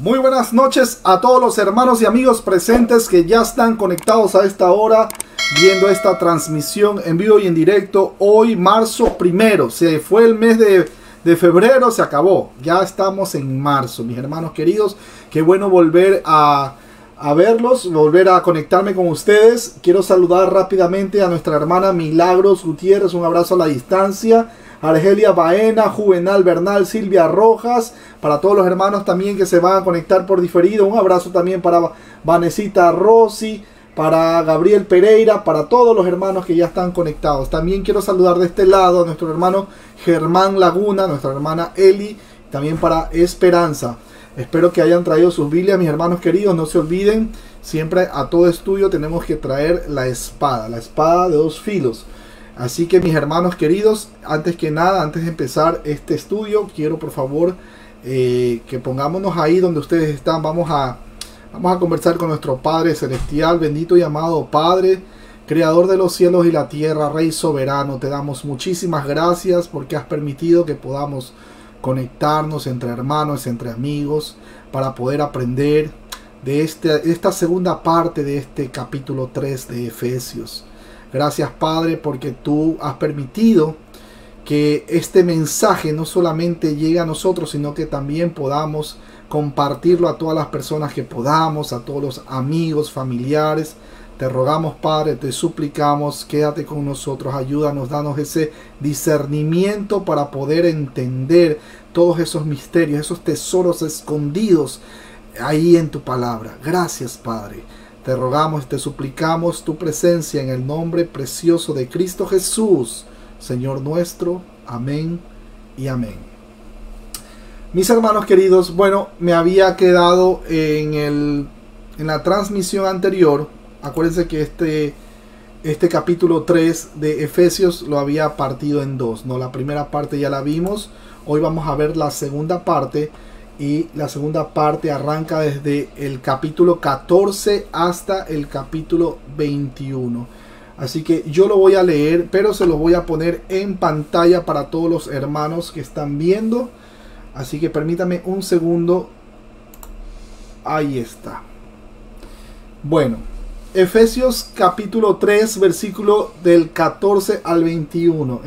Muy buenas noches a todos los hermanos y amigos presentes que ya están conectados a esta hora viendo esta transmisión en vivo y en directo. Hoy marzo primero, se fue el mes de febrero, se acabó, ya estamos en marzo, mis hermanos queridos. Qué bueno volver a verlos, volver a conectarme con ustedes. Quiero saludar rápidamente a nuestra hermana Milagros Gutiérrez, un abrazo a la distancia. Argelia Baena, Juvenal Bernal, Silvia Rojas, para todos los hermanos también que se van a conectar por diferido, un abrazo también para Vanesita Rossi, para Gabriel Pereira, para todos los hermanos que ya están conectados. También quiero saludar de este lado a nuestro hermano Germán Laguna, nuestra hermana Eli, también para Esperanza. Espero que hayan traído sus Biblias, mis hermanos queridos. No se olviden, siempre a todo estudio tenemos que traer la espada de dos filos. Así que mis hermanos queridos, antes que nada, antes de empezar este estudio, quiero por favor que pongámonos ahí donde ustedes están. Vamos a conversar con nuestro Padre Celestial, bendito y amado Padre, Creador de los cielos y la tierra, Rey soberano. Te damos muchísimas gracias porque has permitido que podamos conectarnos entre hermanos, entre amigos, para poder aprender de esta segunda parte de este capítulo 3 de Efesios. Gracias, Padre, porque tú has permitido que este mensaje no solamente llegue a nosotros, sino que también podamos compartirlo a todas las personas que podamos, a todos los amigos, familiares. Te rogamos, Padre, te suplicamos, quédate con nosotros, ayúdanos, danos ese discernimiento para poder entender todos esos misterios, esos tesoros escondidos ahí en tu palabra. Gracias, Padre. Te rogamos, te suplicamos tu presencia en el nombre precioso de Cristo Jesús, Señor nuestro. Amén y amén. Mis hermanos queridos, bueno, me había quedado en la transmisión anterior. Acuérdense que este capítulo 3 de Efesios lo había partido en dos, ¿no? La primera parte ya la vimos. Hoy vamos a ver la segunda parte. Y la segunda parte arranca desde el capítulo 14 hasta el capítulo 21. Así que yo lo voy a leer, pero se lo voy a poner en pantalla para todos los hermanos que están viendo. Así que permítame un segundo. Ahí está. Bueno, Efesios capítulo 3, versículo del 14 al 21.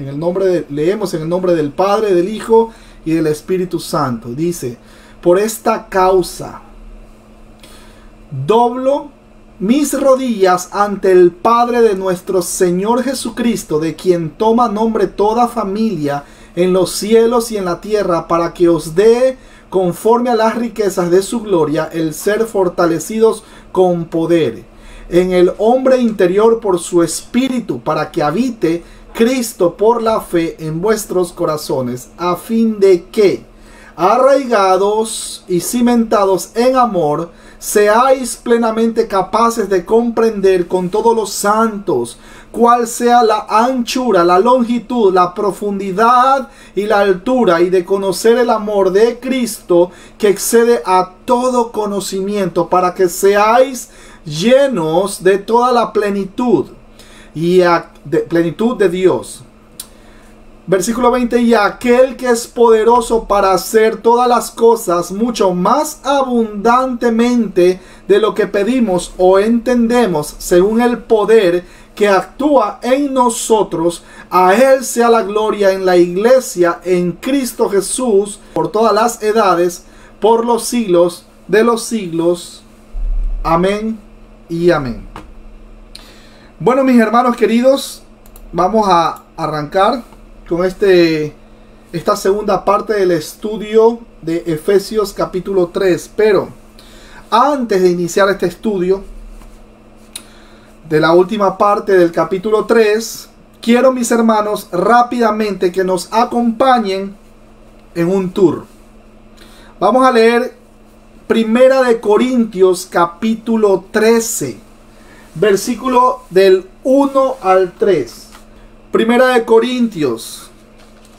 Leemos en el nombre del Padre, del Hijo y del Espíritu Santo. Dice: por esta causa doblo mis rodillas ante el Padre de nuestro Señor Jesucristo, de quien toma nombre toda familia en los cielos y en la tierra, para que os dé, conforme a las riquezas de su gloria, el ser fortalecidos con poder en el hombre interior por su espíritu, para que habite Cristo por la fe en vuestros corazones, a fin de que, arraigados y cimentados en amor, seáis plenamente capaces de comprender con todos los santos cuál sea la anchura, la longitud, la profundidad y la altura, y de conocer el amor de Cristo que excede a todo conocimiento, para que seáis llenos de toda la plenitud plenitud de Dios. Versículo 20: y aquel que es poderoso para hacer todas las cosas mucho más abundantemente de lo que pedimos o entendemos, según el poder que actúa en nosotros, a él sea la gloria en la iglesia, en Cristo Jesús, por todas las edades, por los siglos de los siglos. Amén y amén. Bueno, mis hermanos queridos, vamos a arrancar con esta segunda parte del estudio de Efesios capítulo 3. Pero antes de iniciar este estudio de la última parte del capítulo 3, quiero, mis hermanos, rápidamente que nos acompañen en un tour. Vamos a leer Primera de Corintios capítulo 13, versículo del 1 al 3. Primera de Corintios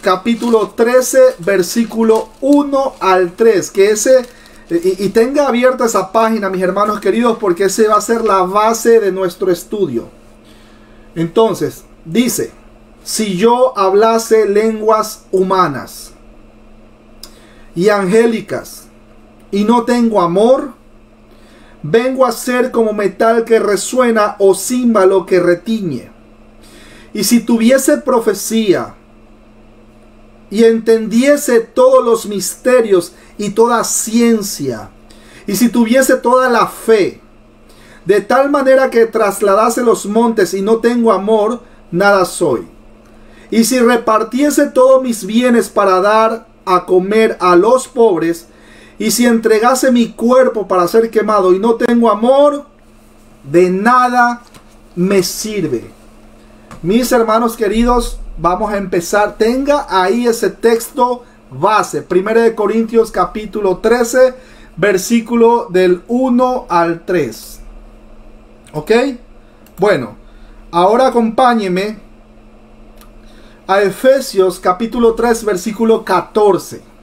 capítulo 13, versículo 1 al 3. Y tenga abierta esa página, mis hermanos queridos, porque ese va a ser la base de nuestro estudio. Entonces, dice: si yo hablase lenguas humanas y angélicas, y no tengo amor, vengo a ser como metal que resuena o címbalo que retiñe. Y si tuviese profecía y entendiese todos los misterios y toda ciencia, y si tuviese toda la fe, de tal manera que trasladase los montes y no tengo amor, nada soy. Y si repartiese todos mis bienes para dar a comer a los pobres, y si entregase mi cuerpo para ser quemado y no tengo amor, de nada me sirve. Mis hermanos queridos, vamos a empezar. Tenga ahí ese texto base. 1 Corintios capítulo 13, versículo del 1 al 3. ¿Ok? Bueno, ahora acompáñeme a Efesios capítulo 3, versículo 14.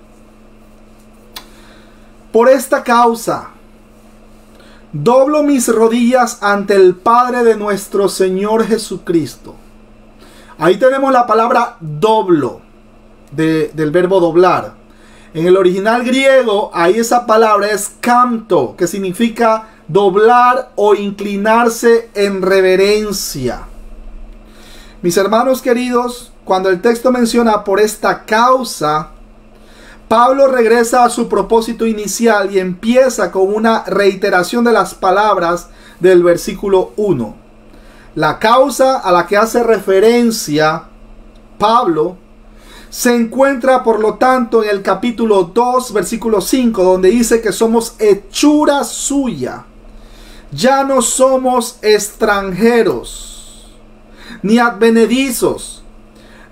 Por esta causa, doblo mis rodillas ante el Padre de nuestro Señor Jesucristo. Ahí tenemos la palabra doblo, del verbo doblar. En el original griego, ahí esa palabra es campto, que significa doblar o inclinarse en reverencia. Mis hermanos queridos, cuando el texto menciona por esta causa, Pablo regresa a su propósito inicial y empieza con una reiteración de las palabras del versículo 1. La causa a la que hace referencia Pablo se encuentra, por lo tanto, en el capítulo 2, versículo 5, donde dice que somos hechura suya. Ya no somos extranjeros ni advenedizos,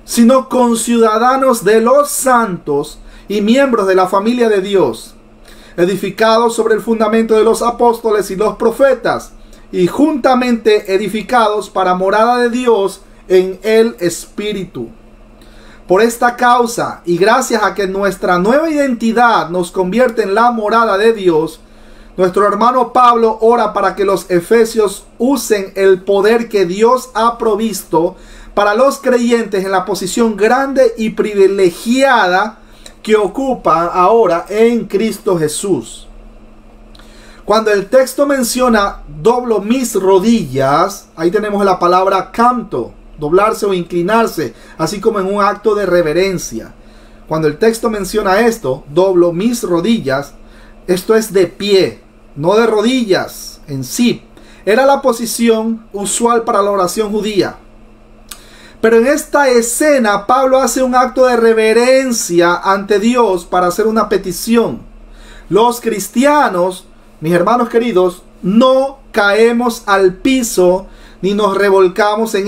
sino conciudadanos de los santos y miembros de la familia de Dios, edificados sobre el fundamento de los apóstoles y los profetas, y juntamente edificados para morada de Dios en el Espíritu. Por esta causa, y gracias a que nuestra nueva identidad nos convierte en la morada de Dios, nuestro hermano Pablo ora para que los efesios usen el poder que Dios ha provisto para los creyentes en la posición grande y privilegiada que ocupa ahora en Cristo Jesús. Cuando el texto menciona doblo mis rodillas, ahí tenemos la palabra canto, doblarse o inclinarse, así como en un acto de reverencia. Cuando el texto menciona esto, doblo mis rodillas, esto es de pie, no de rodillas en sí. Era la posición usual para la oración judía. Pero en esta escena, Pablo hace un acto de reverencia ante Dios para hacer una petición. Los cristianos, mis hermanos queridos, no caemos al piso ni nos revolcamos en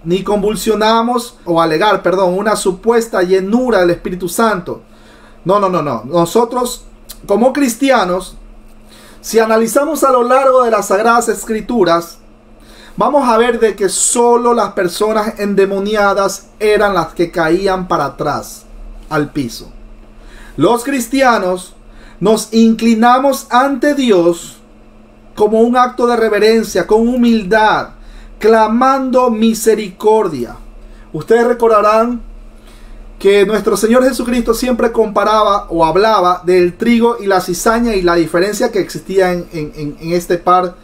ni convulsionamos o alegar, una supuesta llenura del Espíritu Santo. No. Nosotros, como cristianos, si analizamos a lo largo de las Sagradas Escrituras, vamos a ver de que solo las personas endemoniadas eran las que caían para atrás al piso. Los cristianos nos inclinamos ante Dios como un acto de reverencia, con humildad, clamando misericordia. Ustedes recordarán que nuestro Señor Jesucristo siempre comparaba o hablaba del trigo y la cizaña y la diferencia que existía en este par.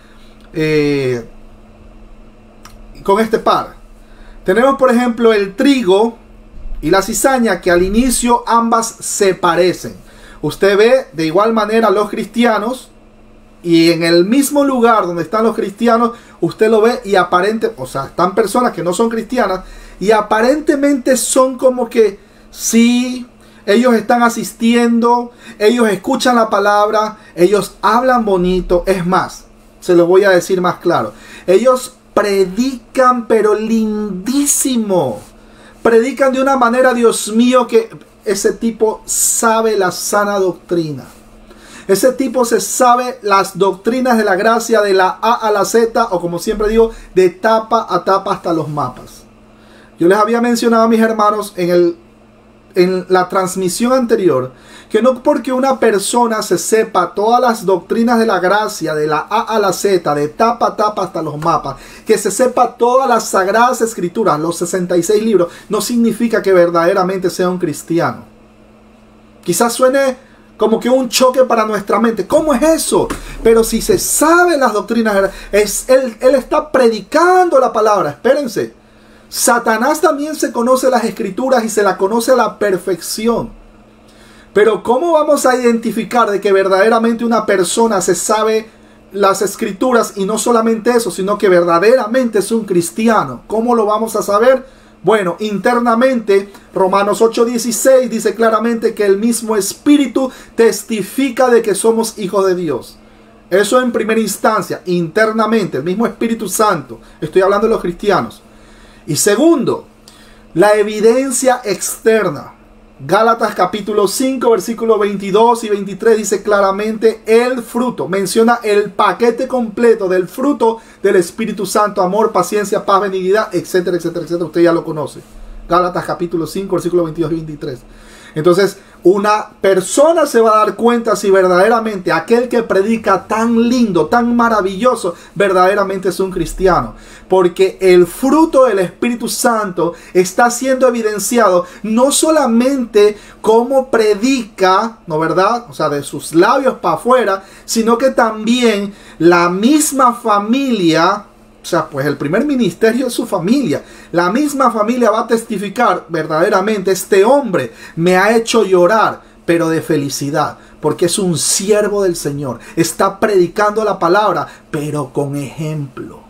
Con este par tenemos, por ejemplo, el trigo y la cizaña, que al inicio ambas se parecen. Usted ve de igual manera los cristianos, y en el mismo lugar donde están los cristianos, usted lo ve y están personas que no son cristianas y aparentemente son como que sí, ellos están asistiendo, ellos escuchan la palabra, ellos hablan bonito. Es más, se lo voy a decir más claro, ellos predican pero lindísimo, predican de una manera, Dios mío, que ese tipo sabe la sana doctrina. Ese tipo se sabe las doctrinas de la gracia de la A a la Z, o como siempre digo, de tapa a tapa hasta los mapas. Yo les había mencionado a mis hermanos en la transmisión anterior, que no porque una persona se sepa todas las doctrinas de la gracia de la A a la Z, de tapa a tapa hasta los mapas, que se sepa todas las sagradas escrituras, los 66 libros, no significa que verdaderamente sea un cristiano. Quizás suene como que un choque para nuestra mente. ¿Cómo es eso? Pero si se sabe las doctrinas, él está predicando la palabra. Espérense. Satanás también se conoce las escrituras y se la conoce a la perfección. Pero ¿cómo vamos a identificar de que verdaderamente una persona se sabe las escrituras y no solamente eso, sino que verdaderamente es un cristiano? ¿Cómo lo vamos a saber? Bueno, internamente, Romanos 8:16 dice claramente que el mismo Espíritu testifica de que somos hijos de Dios. Eso en primera instancia, internamente, el mismo Espíritu Santo. Estoy hablando de los cristianos. Y segundo, la evidencia externa. Gálatas capítulo 5, versículos 22 y 23 dice claramente el fruto. Menciona el paquete completo del fruto del Espíritu Santo: amor, paciencia, paz, benignidad, etcétera, etcétera, etcétera. Usted ya lo conoce. Gálatas capítulo 5, versículos 22 y 23. Entonces, una persona se va a dar cuenta si verdaderamente aquel que predica tan lindo, tan maravilloso, verdaderamente es un cristiano. Porque el fruto del Espíritu Santo está siendo evidenciado no solamente como predica, ¿no verdad? O sea, de sus labios para afuera, sino que también la misma familia. O sea, pues el primer ministerio es su familia. La misma familia va a testificar verdaderamente: este hombre me ha hecho llorar, pero de felicidad, porque es un siervo del Señor. Está predicando la palabra, pero con ejemplo.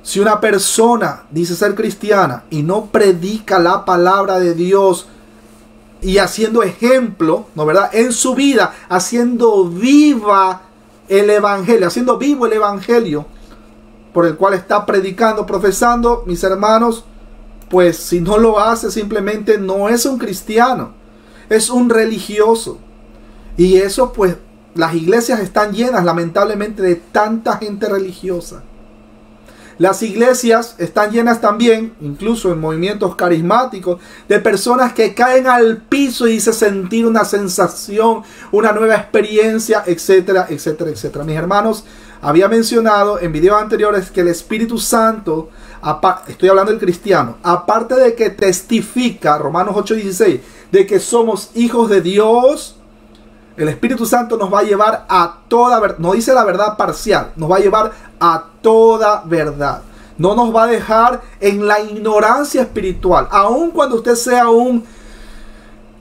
Si una persona dice ser cristiana y no predica la palabra de Dios y haciendo ejemplo, ¿no verdad?, en su vida, haciendo viva el evangelio, haciendo vivo el evangelio por el cual está predicando, profesando, mis hermanos, pues si no lo hace, simplemente no es un cristiano, es un religioso. Y eso, pues, las iglesias están llenas, lamentablemente, de tanta gente religiosa. Las iglesias están llenas también, incluso en movimientos carismáticos, de personas que caen al piso y se sentir una sensación, una nueva experiencia, etcétera, etcétera, etcétera. Mis hermanos, había mencionado en videos anteriores que el Espíritu Santo, estoy hablando del cristiano, aparte de que testifica, Romanos 8:16, de que somos hijos de Dios, el Espíritu Santo nos va a llevar a toda verdad. No dice la verdad parcial, nos va a llevar a toda verdad. No nos va a dejar en la ignorancia espiritual. Aun cuando usted sea un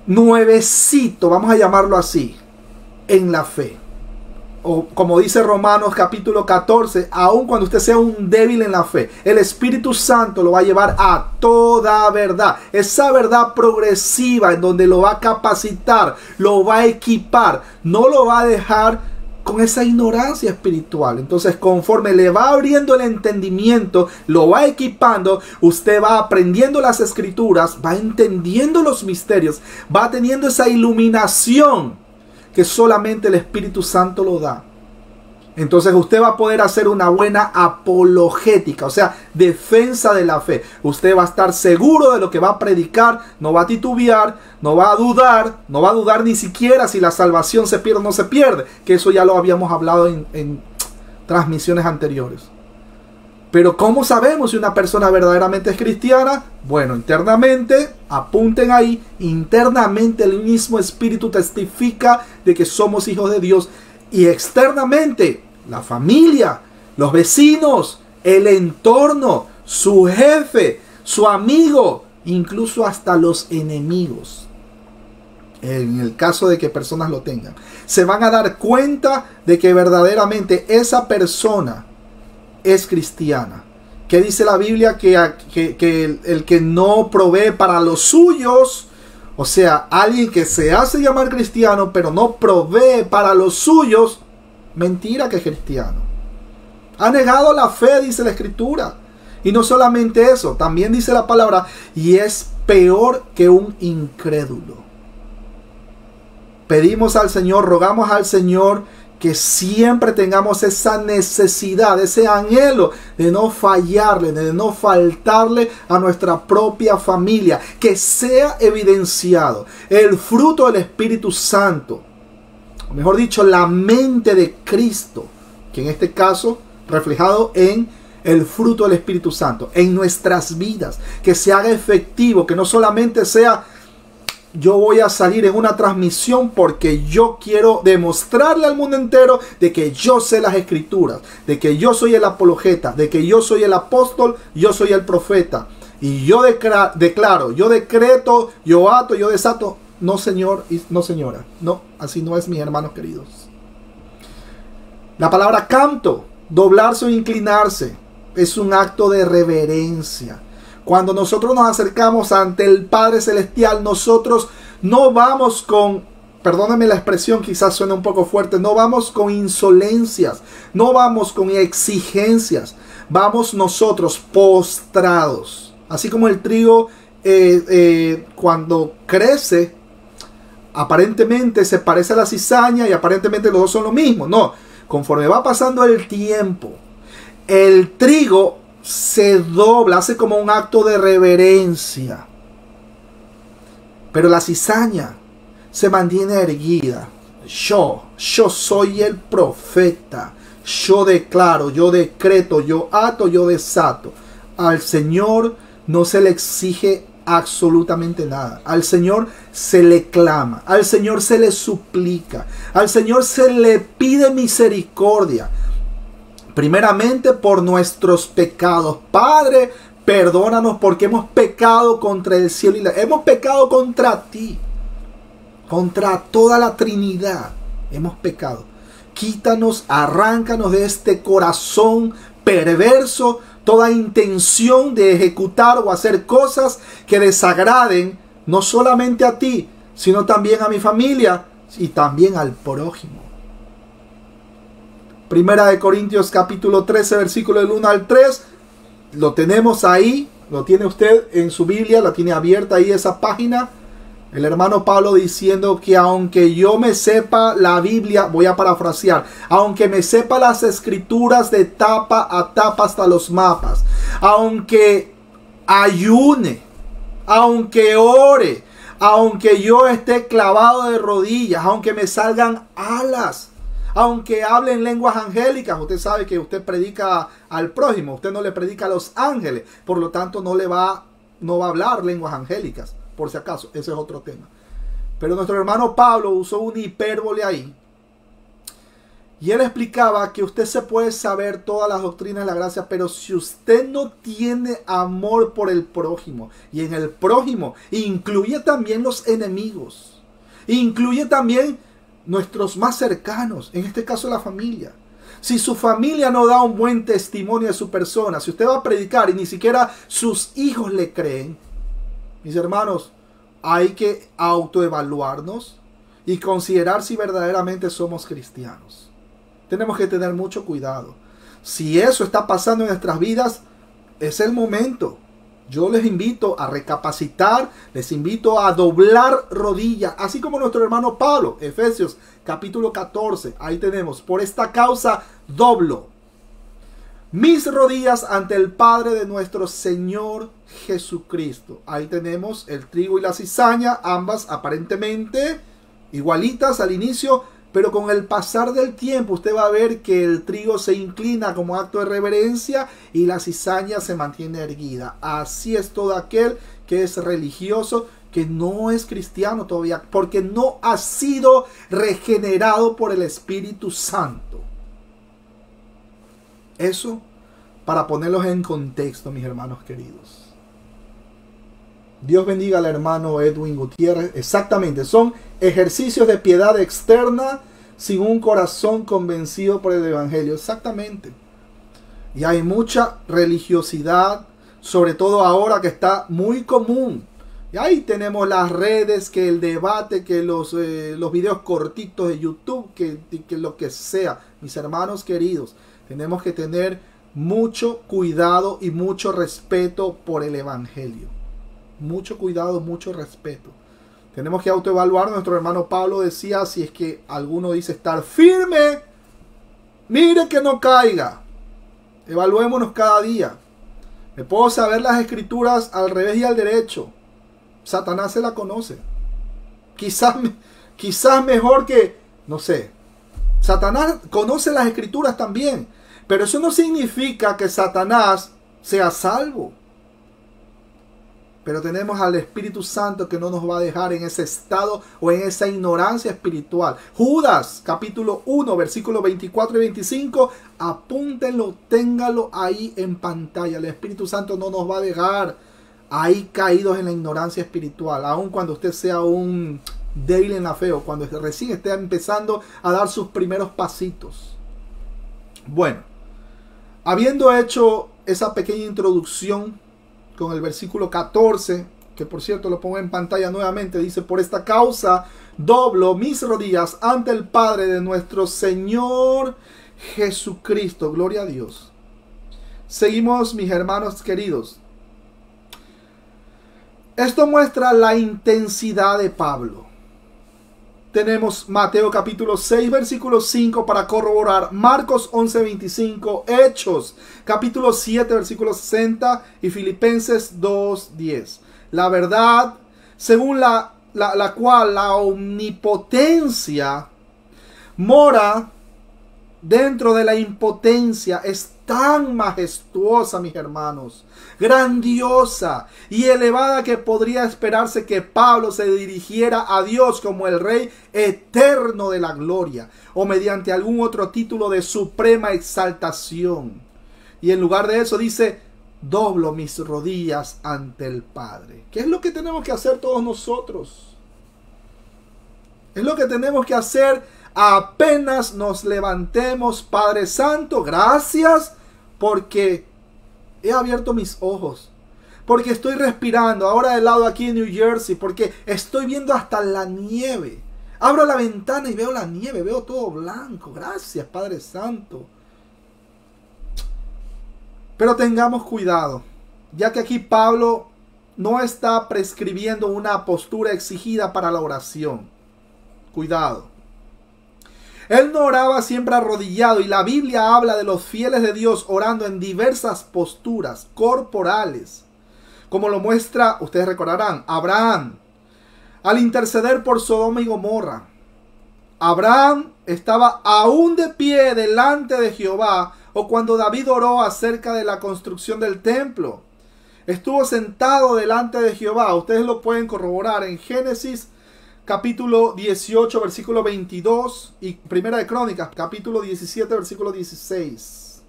nuevecito, vamos a llamarlo así, en la fe. O como dice Romanos capítulo 14, aun cuando usted sea un débil en la fe, el Espíritu Santo lo va a llevar a toda verdad. Esa verdad progresiva en donde lo va a capacitar, lo va a equipar, no lo va a dejar con esa ignorancia espiritual. Entonces, conforme le va abriendo el entendimiento, lo va equipando, usted va aprendiendo las escrituras, va entendiendo los misterios, va teniendo esa iluminación que solamente el Espíritu Santo lo da. Entonces usted va a poder hacer una buena apologética, o sea, defensa de la fe. Usted va a estar seguro de lo que va a predicar, no va a titubear, no va a dudar ni siquiera si la salvación se pierde o no se pierde, que eso ya lo habíamos hablado en transmisiones anteriores. Pero ¿cómo sabemos si una persona verdaderamente es cristiana? Bueno, internamente, apunten ahí, internamente el mismo Espíritu testifica de que somos hijos de Dios. Y externamente, la familia, los vecinos, el entorno, su jefe, su amigo, incluso hasta los enemigos, en el caso de que personas lo tengan, se van a dar cuenta de que verdaderamente esa persona es cristiana. ¿Qué dice la Biblia? Que el que no provee para los suyos, o sea, alguien que se hace llamar cristiano pero no provee para los suyos, mentira que es cristiano. Ha negado la fe, dice la Escritura. Y no solamente eso, también dice la palabra, y es peor que un incrédulo. Pedimos al Señor, rogamos al Señor que siempre tengamos esa necesidad, ese anhelo de no fallarle, de no faltarle a nuestra propia familia. Que sea evidenciado el fruto del Espíritu Santo, o mejor dicho, la mente de Cristo, que en este caso reflejado en el fruto del Espíritu Santo en nuestras vidas, que se haga efectivo, que no solamente sea yo voy a salir en una transmisión porque yo quiero demostrarle al mundo entero de que yo sé las escrituras, de que yo soy el apologeta, de que yo soy el apóstol, yo soy el profeta. Y yo declaro, yo decreto, yo ato, yo desato. No, señor y no, señora. No, así no es, mis hermanos queridos. La palabra canto, doblarse o inclinarse, es un acto de reverencia. Cuando nosotros nos acercamos ante el Padre Celestial, nosotros no vamos con, perdónenme la expresión, quizás suene un poco fuerte, no vamos con insolencias, no vamos con exigencias, vamos nosotros postrados. Así como el trigo cuando crece, aparentemente se parece a la cizaña y aparentemente los dos son lo mismo. No, conforme va pasando el tiempo, el trigo se dobla, hace como un acto de reverencia. Pero la cizaña se mantiene erguida. Yo soy el profeta. Yo declaro, yo decreto, yo ato, yo desato. Al Señor no se le exige absolutamente nada. Al Señor se le clama. Al Señor se le suplica. Al Señor se le pide misericordia. Primeramente por nuestros pecados. Padre, perdónanos porque hemos pecado contra el cielo y hemos pecado contra ti, contra toda la Trinidad. Hemos pecado. Quítanos, arráncanos de este corazón perverso toda intención de ejecutar o hacer cosas que desagraden no solamente a ti, sino también a mi familia y también al prójimo. Primera de Corintios capítulo 13, versículo del 1 al 3. Lo tenemos ahí, lo tiene usted en su Biblia, la tiene abierta ahí esa página. El hermano Pablo diciendo que aunque yo me sepa la Biblia, voy a parafrasear, aunque me sepa las escrituras de tapa a tapa hasta los mapas, aunque ayune, aunque ore, aunque yo esté clavado de rodillas, aunque me salgan alas, aunque hable en lenguas angélicas, usted sabe que usted predica al prójimo, usted no le predica a los ángeles, por lo tanto no va a hablar lenguas angélicas, por si acaso, ese es otro tema. Pero nuestro hermano Pablo usó una hipérbole ahí, y él explicaba que usted se puede saber todas las doctrinas de la gracia, pero si usted no tiene amor por el prójimo, y en el prójimo incluye también los enemigos, incluye también nuestros más cercanos, en este caso la familia. Si su familia no da un buen testimonio de su persona, si usted va a predicar y ni siquiera sus hijos le creen, mis hermanos, hay que autoevaluarnos y considerar si verdaderamente somos cristianos. Tenemos que tener mucho cuidado. Si eso está pasando en nuestras vidas, es el momento. Yo les invito a recapacitar, les invito a doblar rodillas, así como nuestro hermano Pablo, Efesios capítulo 14, ahí tenemos, por esta causa doblo mis rodillas ante el Padre de nuestro Señor Jesucristo. Ahí tenemos el trigo y la cizaña, ambas aparentemente igualitas al inicio, pero con el pasar del tiempo usted va a ver que el trigo se inclina como acto de reverencia y la cizaña se mantiene erguida. Así es todo aquel que es religioso, que no es cristiano todavía, porque no ha sido regenerado por el Espíritu Santo. Eso para ponerlos en contexto, mis hermanos queridos. Dios bendiga al hermano Edwin Gutiérrez. Exactamente, son ejercicios de piedad externa sin un corazón convencido por el Evangelio. Exactamente. Y hay mucha religiosidad, sobre todo ahora que está muy común. Y ahí tenemos las redes, que el debate, que los videos cortitos de YouTube, que lo que sea. Mis hermanos queridos, tenemos que tener mucho cuidado y mucho respeto por el Evangelio. Mucho cuidado, mucho respeto. Tenemos que autoevaluar. Nuestro hermano Pablo decía, si es que alguno dice estar firme, mire que no caiga. Evaluémonos cada día. Me puedo saber las escrituras al revés y al derecho. Satanás se la conoce. Quizás mejor que, no sé. Satanás conoce las escrituras también. Pero eso no significa que Satanás sea salvo. Pero tenemos al Espíritu Santo que no nos va a dejar en ese estado o en esa ignorancia espiritual. Judas, capítulo 1, versículos 24 y 25. Apúntenlo, ténganlo ahí en pantalla. El Espíritu Santo no nos va a dejar ahí caídos en la ignorancia espiritual. Aun cuando usted sea un débil en la fe o cuando recién esté empezando a dar sus primeros pasitos. Bueno, habiendo hecho esa pequeña introducción con el versículo 14, que por cierto lo pongo en pantalla nuevamente, dice: por esta causa doblo mis rodillas ante el Padre de nuestro Señor Jesucristo. Gloria a Dios. Seguimos, mis hermanos queridos. Esto muestra la intensidad de Pablo. Tenemos Mateo capítulo 6 versículo 5 para corroborar, Marcos 11 25, Hechos capítulo 7 versículo 60 y Filipenses 2 10. La verdad según la cual la omnipotencia mora dentro de la impotencia es tan majestuosa, mis hermanos, grandiosa y elevada, que podría esperarse que Pablo se dirigiera a Dios como el Rey eterno de la gloria o mediante algún otro título de suprema exaltación. Y en lugar de eso dice: doblo mis rodillas ante el Padre. ¿Qué es lo que tenemos que hacer todos nosotros? Es lo que tenemos que hacer apenas nos levantemos. Padre Santo, gracias porque he abierto mis ojos, porque estoy respirando ahora del lado aquí en New Jersey, porque estoy viendo hasta la nieve. Abro la ventana y veo la nieve, veo todo blanco. Gracias, Padre Santo. Pero tengamos cuidado, ya que aquí Pablo no está prescribiendo una postura exigida para la oración. Cuidado. Él no oraba siempre arrodillado, y la Biblia habla de los fieles de Dios orando en diversas posturas corporales, como lo muestra, ustedes recordarán, Abraham al interceder por Sodoma y Gomorra. Abraham estaba aún de pie delante de Jehová, o cuando David oró acerca de la construcción del templo. Estuvo sentado delante de Jehová. Ustedes lo pueden corroborar en Génesis capítulo 18, versículo 22 y Primera de Crónicas, capítulo 17, versículo 16.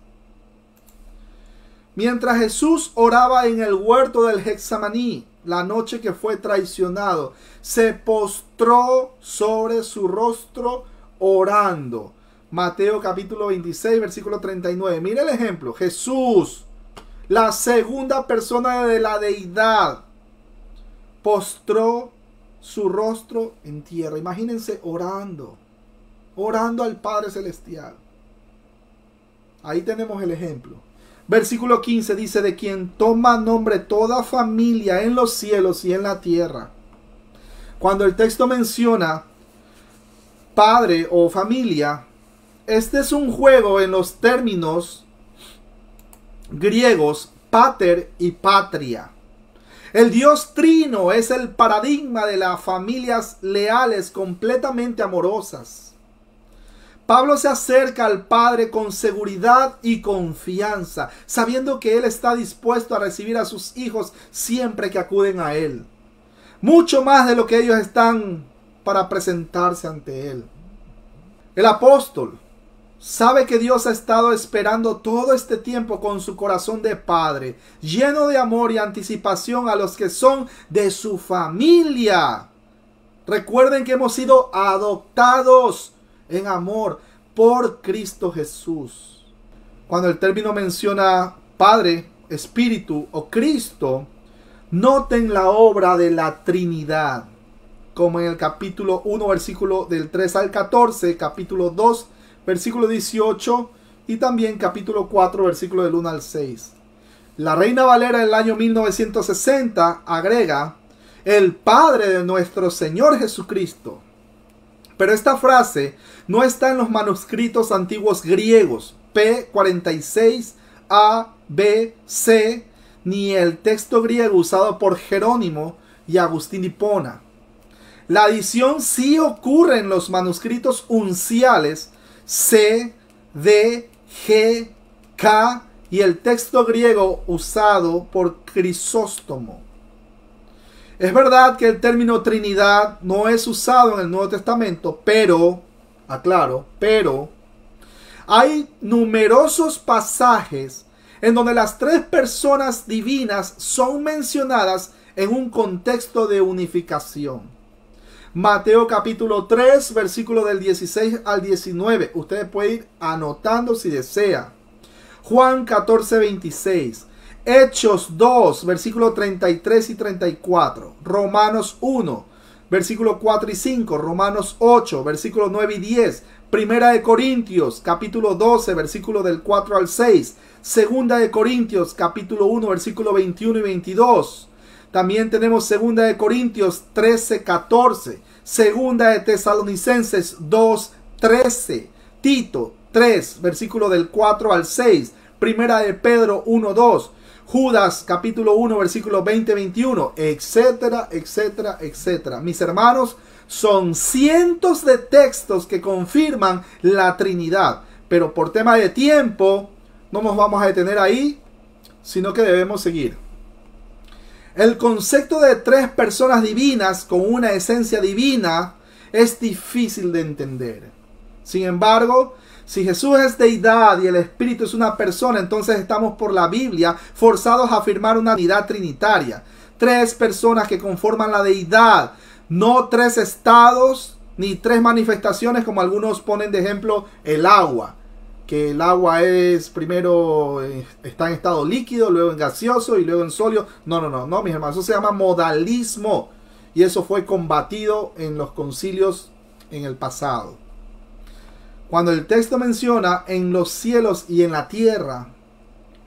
Mientras Jesús oraba en el huerto del Getsemaní, la noche que fue traicionado, se postró sobre su rostro orando. Mateo capítulo 26, versículo 39. Mire el ejemplo. Jesús, la segunda persona de la deidad, postró su rostro en tierra. Imagínense orando al Padre Celestial. Ahí tenemos el ejemplo. Versículo 15 dice: de quien toma nombre toda familia en los cielos y en la tierra. Cuando el texto menciona padre o familia, este es un juego en los términos griegos pater y patria. El Dios Trino es el paradigma de las familias leales, completamente amorosas. Pablo se acerca al Padre con seguridad y confianza, sabiendo que Él está dispuesto a recibir a sus hijos siempre que acuden a Él. Mucho más de lo que ellos están para presentarse ante Él. El apóstol sabe que Dios ha estado esperando todo este tiempo con su corazón de padre, lleno de amor y anticipación a los que son de su familia. Recuerden que hemos sido adoptados en amor por Cristo Jesús. Cuando el término menciona Padre, Espíritu o Cristo, noten la obra de la Trinidad, como en el capítulo 1, versículo del 3 al 14, capítulo 2, versículo 18 y también capítulo 4, versículo del 1 al 6. La Reina Valera del año 1960 agrega: el Padre de nuestro Señor Jesucristo. Pero esta frase no está en los manuscritos antiguos griegos P46, A, B, C, ni el texto griego usado por Jerónimo y Agustín Hipona. La adición sí ocurre en los manuscritos unciales C, D, G, K y el texto griego usado por Crisóstomo. Es verdad que el término Trinidad no es usado en el Nuevo Testamento, pero, aclaro, pero hay numerosos pasajes en donde las tres personas divinas son mencionadas en un contexto de unificación. Mateo capítulo 3, versículo del 16 al 19. Ustedes pueden ir anotando si desea. Juan 14, 26. Hechos 2, versículos 33 y 34. Romanos 1, versículos 4 y 5. Romanos 8, versículos 9 y 10. Primera de Corintios, capítulo 12, versículo del 4 al 6. Segunda de Corintios, capítulo 1, versículo 21 y 22. También tenemos Segunda de Corintios 13, 14. Segunda de Tesalonicenses 2, 13. Tito 3, versículo del 4 al 6. Primera de Pedro 1, 2. Judas capítulo 1, versículo 20, 21. Etcétera, etcétera, etcétera. Mis hermanos, son cientos de textos que confirman la Trinidad. Pero por tema de tiempo, no nos vamos a detener ahí, sino que debemos seguir. El concepto de tres personas divinas con una esencia divina es difícil de entender. Sin embargo, si Jesús es deidad y el Espíritu es una persona, entonces estamos por la Biblia forzados a afirmar una unidad trinitaria. Tres personas que conforman la deidad, no tres estados ni tres manifestaciones como algunos ponen de ejemplo el agua. Que el agua es primero está en estado líquido, luego en gaseoso y luego en sólido. No, mis hermanos, eso se llama modalismo y eso fue combatido en los concilios en el pasado. Cuando el texto menciona en los cielos y en la tierra,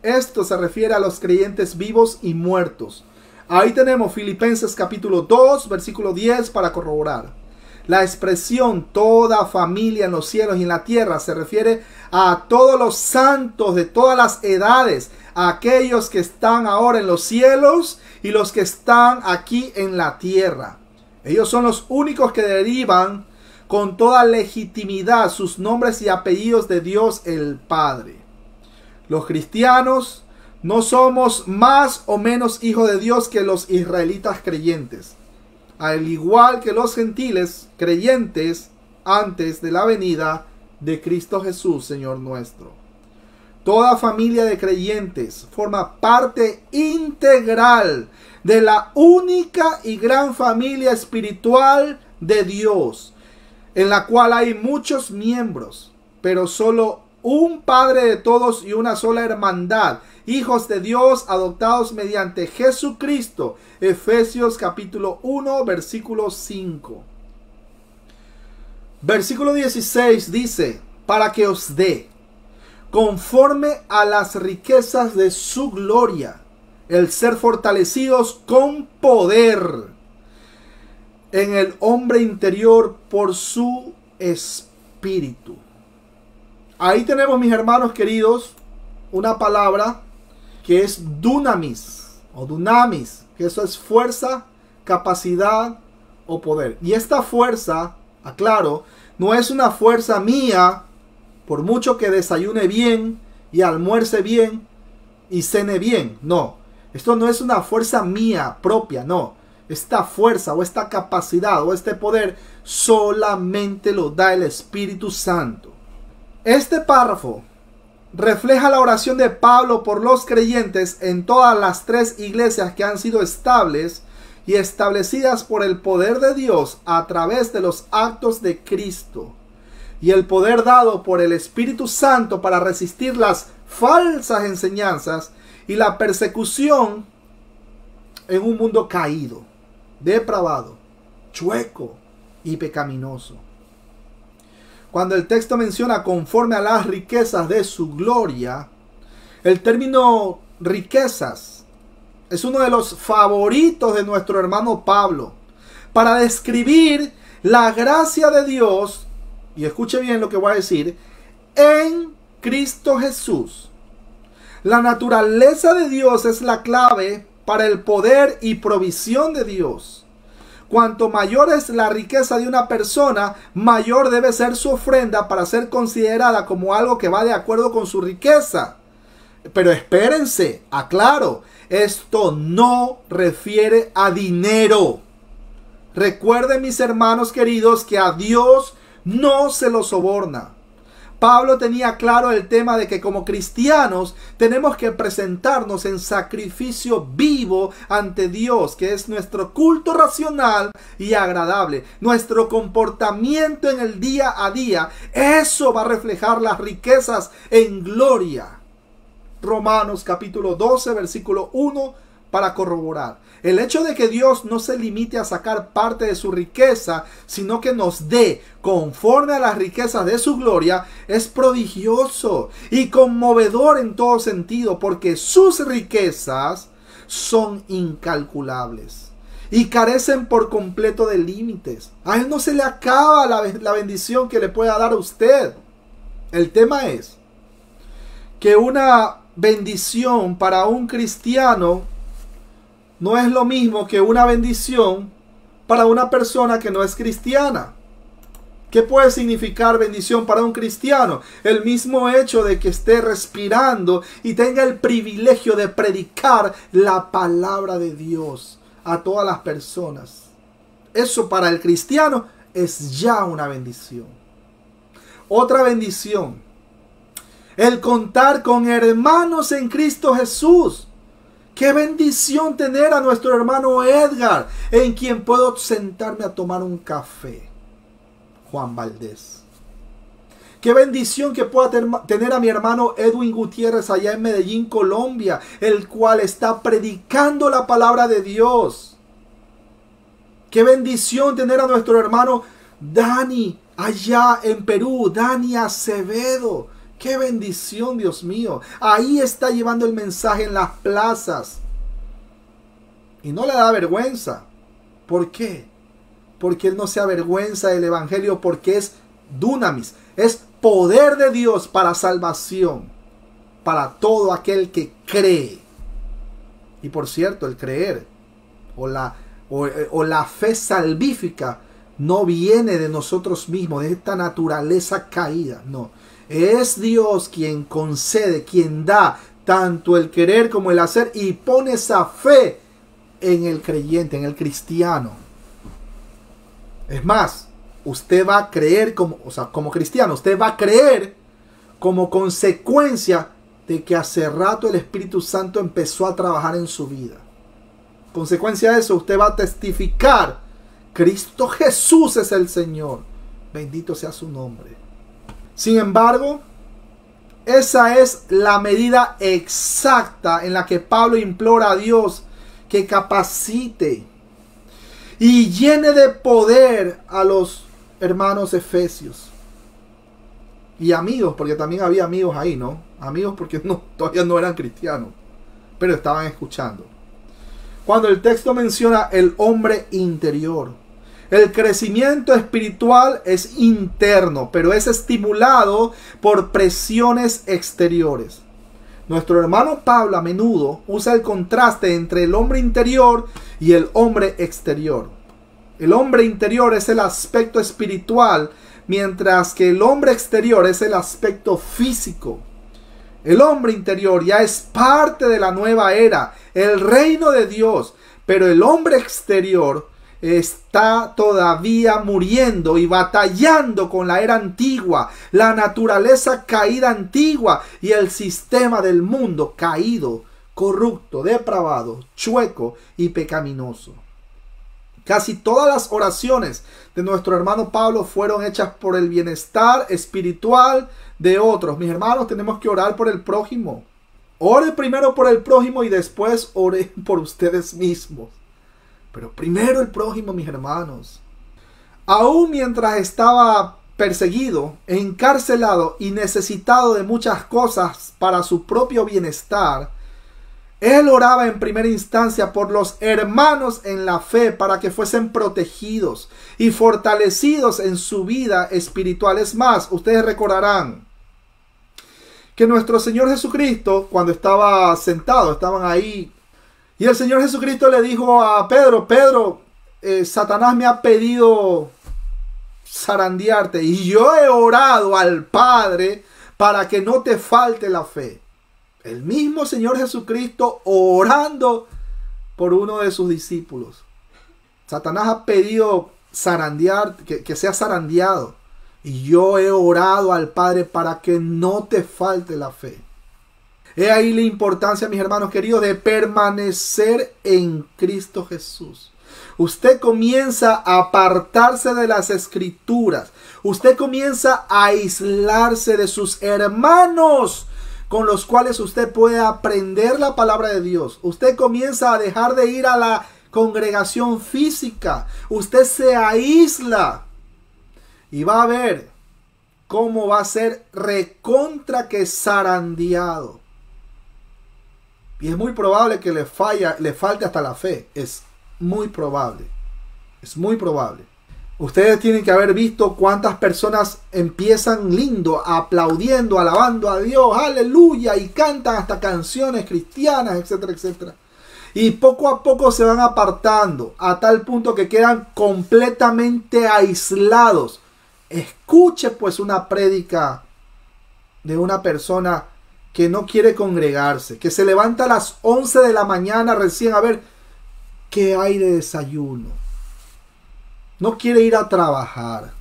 esto se refiere a los creyentes vivos y muertos. Ahí tenemos Filipenses capítulo 2, versículo 10 para corroborar. La expresión toda familia en los cielos y en la tierra se refiere a todos los santos de todas las edades, a aquellos que están ahora en los cielos y los que están aquí en la tierra. Ellos son los únicos que derivan con toda legitimidad sus nombres y apellidos de Dios el Padre. Los cristianos no somos más o menos hijos de Dios que los israelitas creyentes. Al igual que los gentiles creyentes antes de la venida de Cristo Jesús, Señor nuestro. Toda familia de creyentes forma parte integral de la única y gran familia espiritual de Dios, en la cual hay muchos miembros, pero solo un Padre de todos y una sola hermandad, hijos de Dios adoptados mediante Jesucristo. Efesios capítulo 1, versículo 5. Versículo 16 dice, para que os dé, conforme a las riquezas de su gloria, el ser fortalecidos con poder en el hombre interior por su espíritu. Ahí tenemos, mis hermanos queridos, una palabra que es dunamis o dunamis, que eso es fuerza, capacidad o poder. Y esta fuerza, aclaro, no es una fuerza mía, por mucho que desayune bien y almuerce bien y cene bien. No, esto no es una fuerza mía propia, no. Esta fuerza o esta capacidad o este poder solamente lo da el Espíritu Santo. Este párrafo refleja la oración de Pablo por los creyentes en todas las tres iglesias que han sido estables y establecidas por el poder de Dios a través de los actos de Cristo y el poder dado por el Espíritu Santo para resistir las falsas enseñanzas y la persecución en un mundo caído, depravado, chueco y pecaminoso. Cuando el texto menciona conforme a las riquezas de su gloria, el término riquezas es uno de los favoritos de nuestro hermano Pablo para describir la gracia de Dios, y escuche bien lo que voy a decir, en Cristo Jesús. La naturaleza de Dios es la clave para el poder y provisión de Dios. Cuanto mayor es la riqueza de una persona, mayor debe ser su ofrenda para ser considerada como algo que va de acuerdo con su riqueza. Pero espérense, aclaro, esto no refiere a dinero. Recuerden, mis hermanos queridos, que a Dios no se lo soborna. Pablo tenía claro el tema de que como cristianos tenemos que presentarnos en sacrificio vivo ante Dios, que es nuestro culto racional y agradable. Nuestro comportamiento en el día a día, eso va a reflejar las riquezas en gloria. Romanos capítulo 12, versículo 1, para corroborar. El hecho de que Dios no se limite a sacar parte de su riqueza, sino que nos dé conforme a las riquezas de su gloria, es prodigioso y conmovedor en todo sentido, porque sus riquezas son incalculables y carecen por completo de límites. A Él no se le acaba la bendición que le pueda dar a usted. El tema es que una bendición para un cristiano no es lo mismo que una bendición para una persona que no es cristiana. ¿Qué puede significar bendición para un cristiano? El mismo hecho de que esté respirando y tenga el privilegio de predicar la palabra de Dios a todas las personas. Eso para el cristiano es ya una bendición. Otra bendición: el contar con hermanos en Cristo Jesús. Qué bendición tener a nuestro hermano Edgar, en quien puedo sentarme a tomar un café. Juan Valdés. Qué bendición que pueda tener a mi hermano Edwin Gutiérrez allá en Medellín, Colombia, el cual está predicando la palabra de Dios. Qué bendición tener a nuestro hermano Dani allá en Perú, Dani Acevedo. ¡Qué bendición, Dios mío! Ahí está llevando el mensaje en las plazas. Y no le da vergüenza. ¿Por qué? Porque él no se avergüenza del evangelio, porque es dunamis. Es poder de Dios para salvación. Para todo aquel que cree. Y por cierto, el creer o la fe salvífica no viene de nosotros mismos, de esta naturaleza caída. No. Es Dios quien concede, quien da tanto el querer como el hacer, y pone esa fe en el creyente, en el cristiano. Es más, usted va a creer como cristiano, usted va a creer como consecuencia de que hace rato el Espíritu Santo empezó a trabajar en su vida. Consecuencia de eso, usted va a testificar: Cristo Jesús es el Señor. Bendito sea su nombre. Sin embargo, esa es la medida exacta en la que Pablo implora a Dios que capacite y llene de poder a los hermanos efesios. Y amigos, porque también había amigos ahí, ¿no? Amigos porque todavía no eran cristianos, pero estaban escuchando. Cuando el texto menciona el hombre interior, el crecimiento espiritual es interno, pero es estimulado por presiones exteriores. Nuestro hermano Pablo a menudo usa el contraste entre el hombre interior y el hombre exterior. El hombre interior es el aspecto espiritual, mientras que el hombre exterior es el aspecto físico. El hombre interior ya es parte de la nueva era, el reino de Dios, pero el hombre exterior está todavía muriendo y batallando con la era antigua, la naturaleza caída antigua y el sistema del mundo caído, corrupto, depravado, chueco y pecaminoso. Casi todas las oraciones de nuestro hermano Pablo fueron hechas por el bienestar espiritual de otros. Mis hermanos, tenemos que orar por el prójimo. Ore primero por el prójimo y después ore por ustedes mismos. Pero primero el prójimo, mis hermanos. Aún mientras estaba perseguido, encarcelado y necesitado de muchas cosas para su propio bienestar, él oraba en primera instancia por los hermanos en la fe para que fuesen protegidos y fortalecidos en su vida espiritual. Es más, ustedes recordarán que nuestro Señor Jesucristo, cuando estaba sentado, estaban ahí, y el Señor Jesucristo le dijo a Pedro: Pedro, Satanás me ha pedido zarandearte y yo he orado al Padre para que no te falte la fe. El mismo Señor Jesucristo orando por uno de sus discípulos. Satanás ha pedido zarandear, que sea zarandeado. Y yo he orado al Padre para que no te falte la fe. He ahí la importancia, mis hermanos queridos, de permanecer en Cristo Jesús. Usted comienza a apartarse de las Escrituras. Usted comienza a aislarse de sus hermanos con los cuales usted puede aprender la palabra de Dios. Usted comienza a dejar de ir a la congregación física. Usted se aísla y va a ver cómo va a ser recontra que zarandeado. Y es muy probable que le falte hasta la fe. Es muy probable. Es muy probable. Ustedes tienen que haber visto cuántas personas empiezan lindo, aplaudiendo, alabando a Dios, aleluya, y cantan hasta canciones cristianas, etcétera, etcétera. Y poco a poco se van apartando, a tal punto que quedan completamente aislados. Escuche pues una prédica de una persona que no quiere congregarse, que se levanta a las 11 de la mañana recién a ver qué hay de desayuno. No quiere ir a trabajar.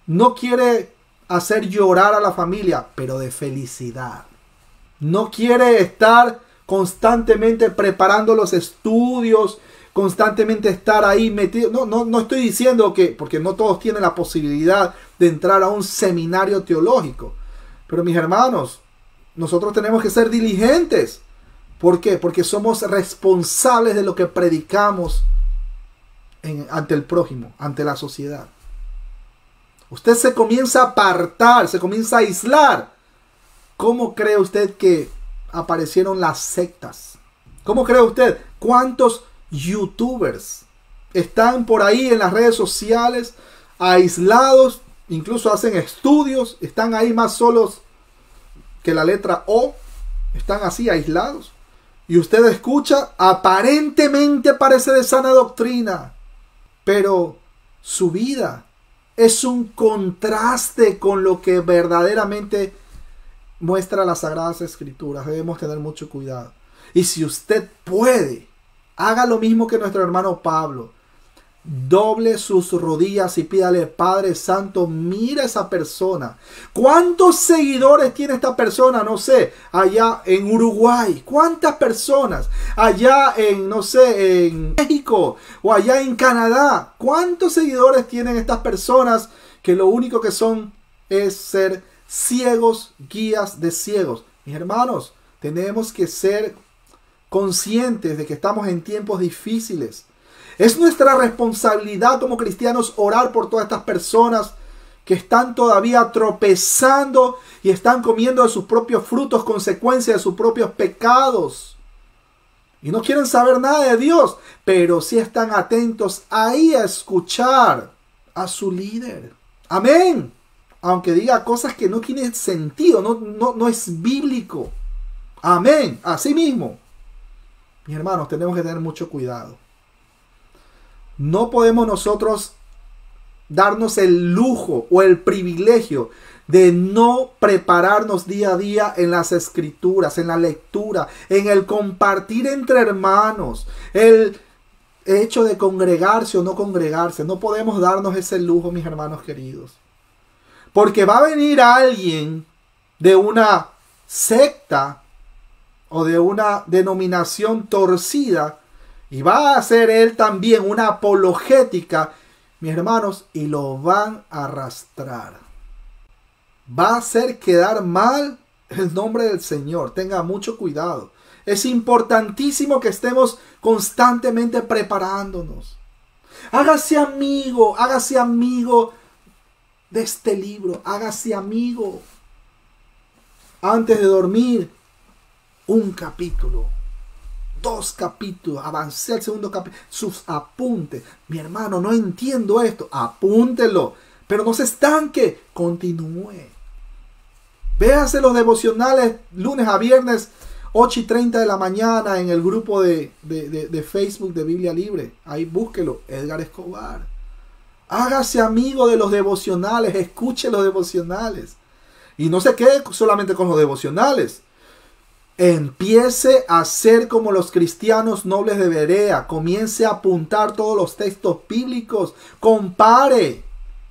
No quiere hacer llorar a la familia, pero de felicidad. No quiere estar constantemente preparando los estudios, constantemente estar ahí metido. No estoy diciendo que, porque no todos tienen la posibilidad de entrar a un seminario teológico. Pero mis hermanos, nosotros tenemos que ser diligentes. ¿Por qué? Porque somos responsables de lo que predicamos ante el prójimo, ante la sociedad. Usted se comienza a apartar, se comienza a aislar. ¿Cómo cree usted que aparecieron las sectas? ¿Cómo cree usted? ¿Cuántos youtubers están por ahí en las redes sociales, aislados, incluso hacen estudios, están ahí más solos que la letra O, están así aislados? Y usted escucha, aparentemente parece de sana doctrina, pero su vida es un contraste con lo que verdaderamente muestra las Sagradas Escrituras. Debemos tener mucho cuidado. Y si usted puede, haga lo mismo que nuestro hermano Pablo. Doble sus rodillas y pídale: Padre Santo, mira a esa persona. ¿Cuántos seguidores tiene esta persona? No sé, allá en Uruguay. ¿Cuántas personas? Allá en, no sé, en México o allá en Canadá. ¿Cuántos seguidores tienen estas personas que lo único que son es ser ciegos, guías de ciegos? Mis hermanos, tenemos que ser conscientes de que estamos en tiempos difíciles. Es nuestra responsabilidad como cristianos orar por todas estas personas que están todavía tropezando y están comiendo de sus propios frutos, consecuencia de sus propios pecados. Y no quieren saber nada de Dios, pero sí están atentos ahí a escuchar a su líder. Amén. Aunque diga cosas que no tienen sentido, no es bíblico. Amén. Así mismo. Mis hermanos, tenemos que tener mucho cuidado. No podemos nosotros darnos el lujo o el privilegio de no prepararnos día a día en las Escrituras, en la lectura, en el compartir entre hermanos, el hecho de congregarse o no congregarse. No podemos darnos ese lujo, mis hermanos queridos. Porque va a venir alguien de una secta o de una denominación torcida y va a hacer él también una apologética, mis hermanos, y lo van a arrastrar. Va a hacer quedar mal el nombre del Señor. Tenga mucho cuidado. Es importantísimo que estemos constantemente preparándonos. Hágase amigo de este libro. Hágase amigo. Antes de dormir, un capítulo. 2 capítulos, avancé al segundo capítulo, sus apuntes. Mi hermano, no entiendo esto, apúntelo, pero no se estanque, continúe. Véase los devocionales lunes a viernes, 8:30 de la mañana en el grupo de Facebook de Biblia Libre. Ahí búsquelo, Edgar Escobar. Hágase amigo de los devocionales, escuche los devocionales. Y no se quede solamente con los devocionales. Empiece a ser como los cristianos nobles de Berea. Comience a apuntar todos los textos bíblicos. Compare.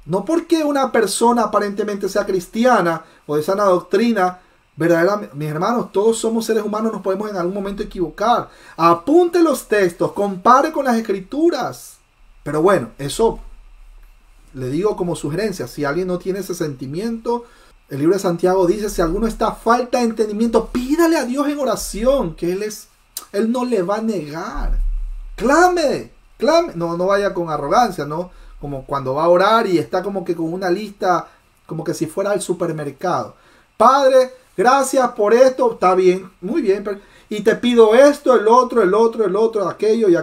No porque una persona aparentemente sea cristiana o de sana doctrina, verdaderamente, mis hermanos, todos somos seres humanos, nos podemos en algún momento equivocar. Apunte los textos, compare con las escrituras. Pero bueno, eso le digo como sugerencia. Si alguien no tiene ese sentimiento, el libro de Santiago dice, si alguno está a falta de entendimiento, pídale a Dios en oración, que Él no le va a negar. Clame. No vaya con arrogancia, ¿no? Como cuando va a orar y está como que con una lista, como que si fuera al supermercado. Padre, gracias por esto, está bien, muy bien, y te pido esto, el otro, aquello, y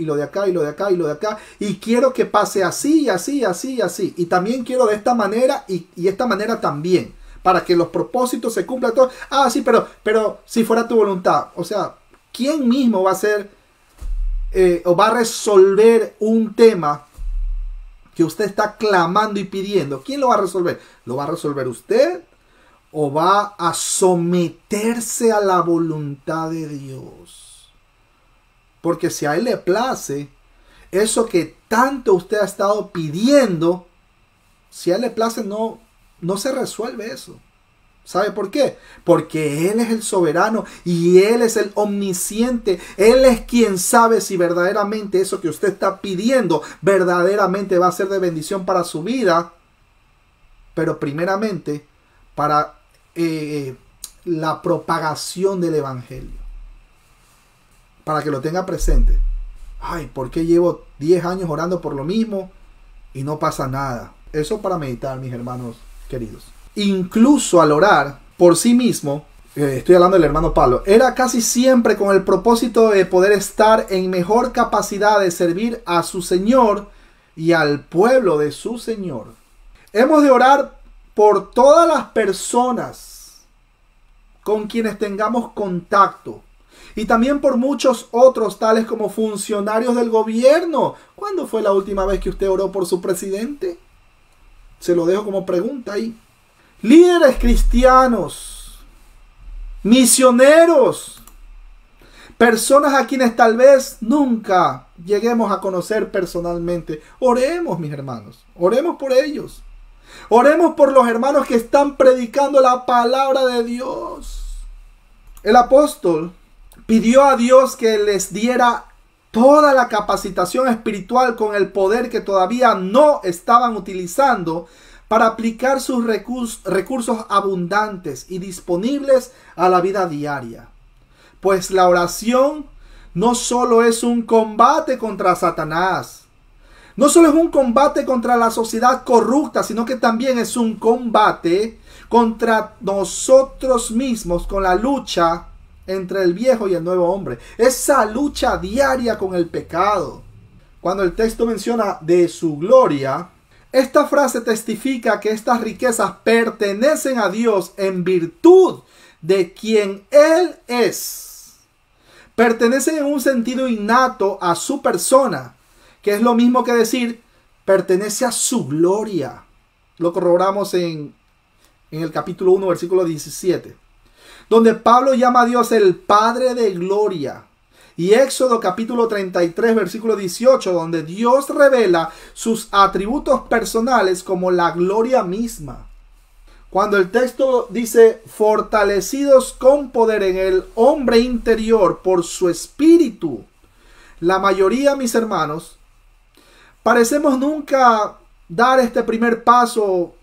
lo de acá, y lo de acá, y lo de acá, y quiero que pase así, así, así, así, y también quiero de esta manera, y esta manera también, para que los propósitos se cumplan todos. Ah, sí, pero si fuera tu voluntad, o sea, ¿quién mismo va a hacer, o va a resolver un tema que usted está clamando y pidiendo? ¿Quién lo va a resolver? ¿Lo va a resolver usted? ¿O va a someterse a la voluntad de Dios? Porque si a Él le place, eso que tanto usted ha estado pidiendo, si a Él le place, no se resuelve eso. ¿Sabe por qué? Porque Él es el soberano y Él es el omnisciente. Él es quien sabe si verdaderamente eso que usted está pidiendo verdaderamente va a ser de bendición para su vida. Pero primeramente para la propagación del evangelio. Para que lo tenga presente. Ay, ¿por qué llevo 10 años orando por lo mismo y no pasa nada? Eso para meditar, mis hermanos queridos. Incluso al orar por sí mismo, estoy hablando del hermano Pablo, era casi siempre con el propósito de poder estar en mejor capacidad de servir a su Señor y al pueblo de su Señor. Hemos de orar por todas las personas con quienes tengamos contacto. Y también por muchos otros, tales como funcionarios del gobierno. ¿Cuándo fue la última vez que usted oró por su presidente? Se lo dejo como pregunta ahí. Líderes cristianos, misioneros, personas a quienes tal vez nunca lleguemos a conocer personalmente. Oremos, mis hermanos, oremos por ellos. Oremos por los hermanos que están predicando la palabra de Dios. El apóstol pidió a Dios que les diera toda la capacitación espiritual con el poder que todavía no estaban utilizando para aplicar sus recursos abundantes y disponibles a la vida diaria. Pues la oración no solo es un combate contra Satanás, no solo es un combate contra la sociedad corrupta, sino que también es un combate contra nosotros mismos, con la lucha entre el viejo y el nuevo hombre. Esa lucha diaria con el pecado. Cuando el texto menciona de su gloria, esta frase testifica que estas riquezas pertenecen a Dios en virtud de quien Él es. Pertenecen en un sentido innato a su persona, que es lo mismo que decir, pertenece a su gloria. Lo corroboramos en el capítulo 1, versículo 17. Donde Pablo llama a Dios el Padre de gloria. Y Éxodo capítulo 33, versículo 18, donde Dios revela sus atributos personales como la gloria misma. Cuando el texto dice, fortalecidos con poder en el hombre interior por su espíritu, la mayoría, mis hermanos, parecemos nunca dar este primer paso.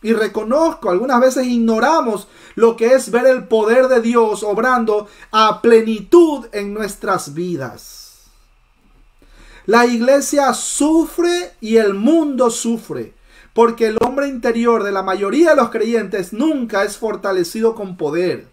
Y reconozco, algunas veces ignoramos lo que es ver el poder de Dios obrando a plenitud en nuestras vidas. La iglesia sufre y el mundo sufre, porque el hombre interior de la mayoría de los creyentes nunca es fortalecido con poder,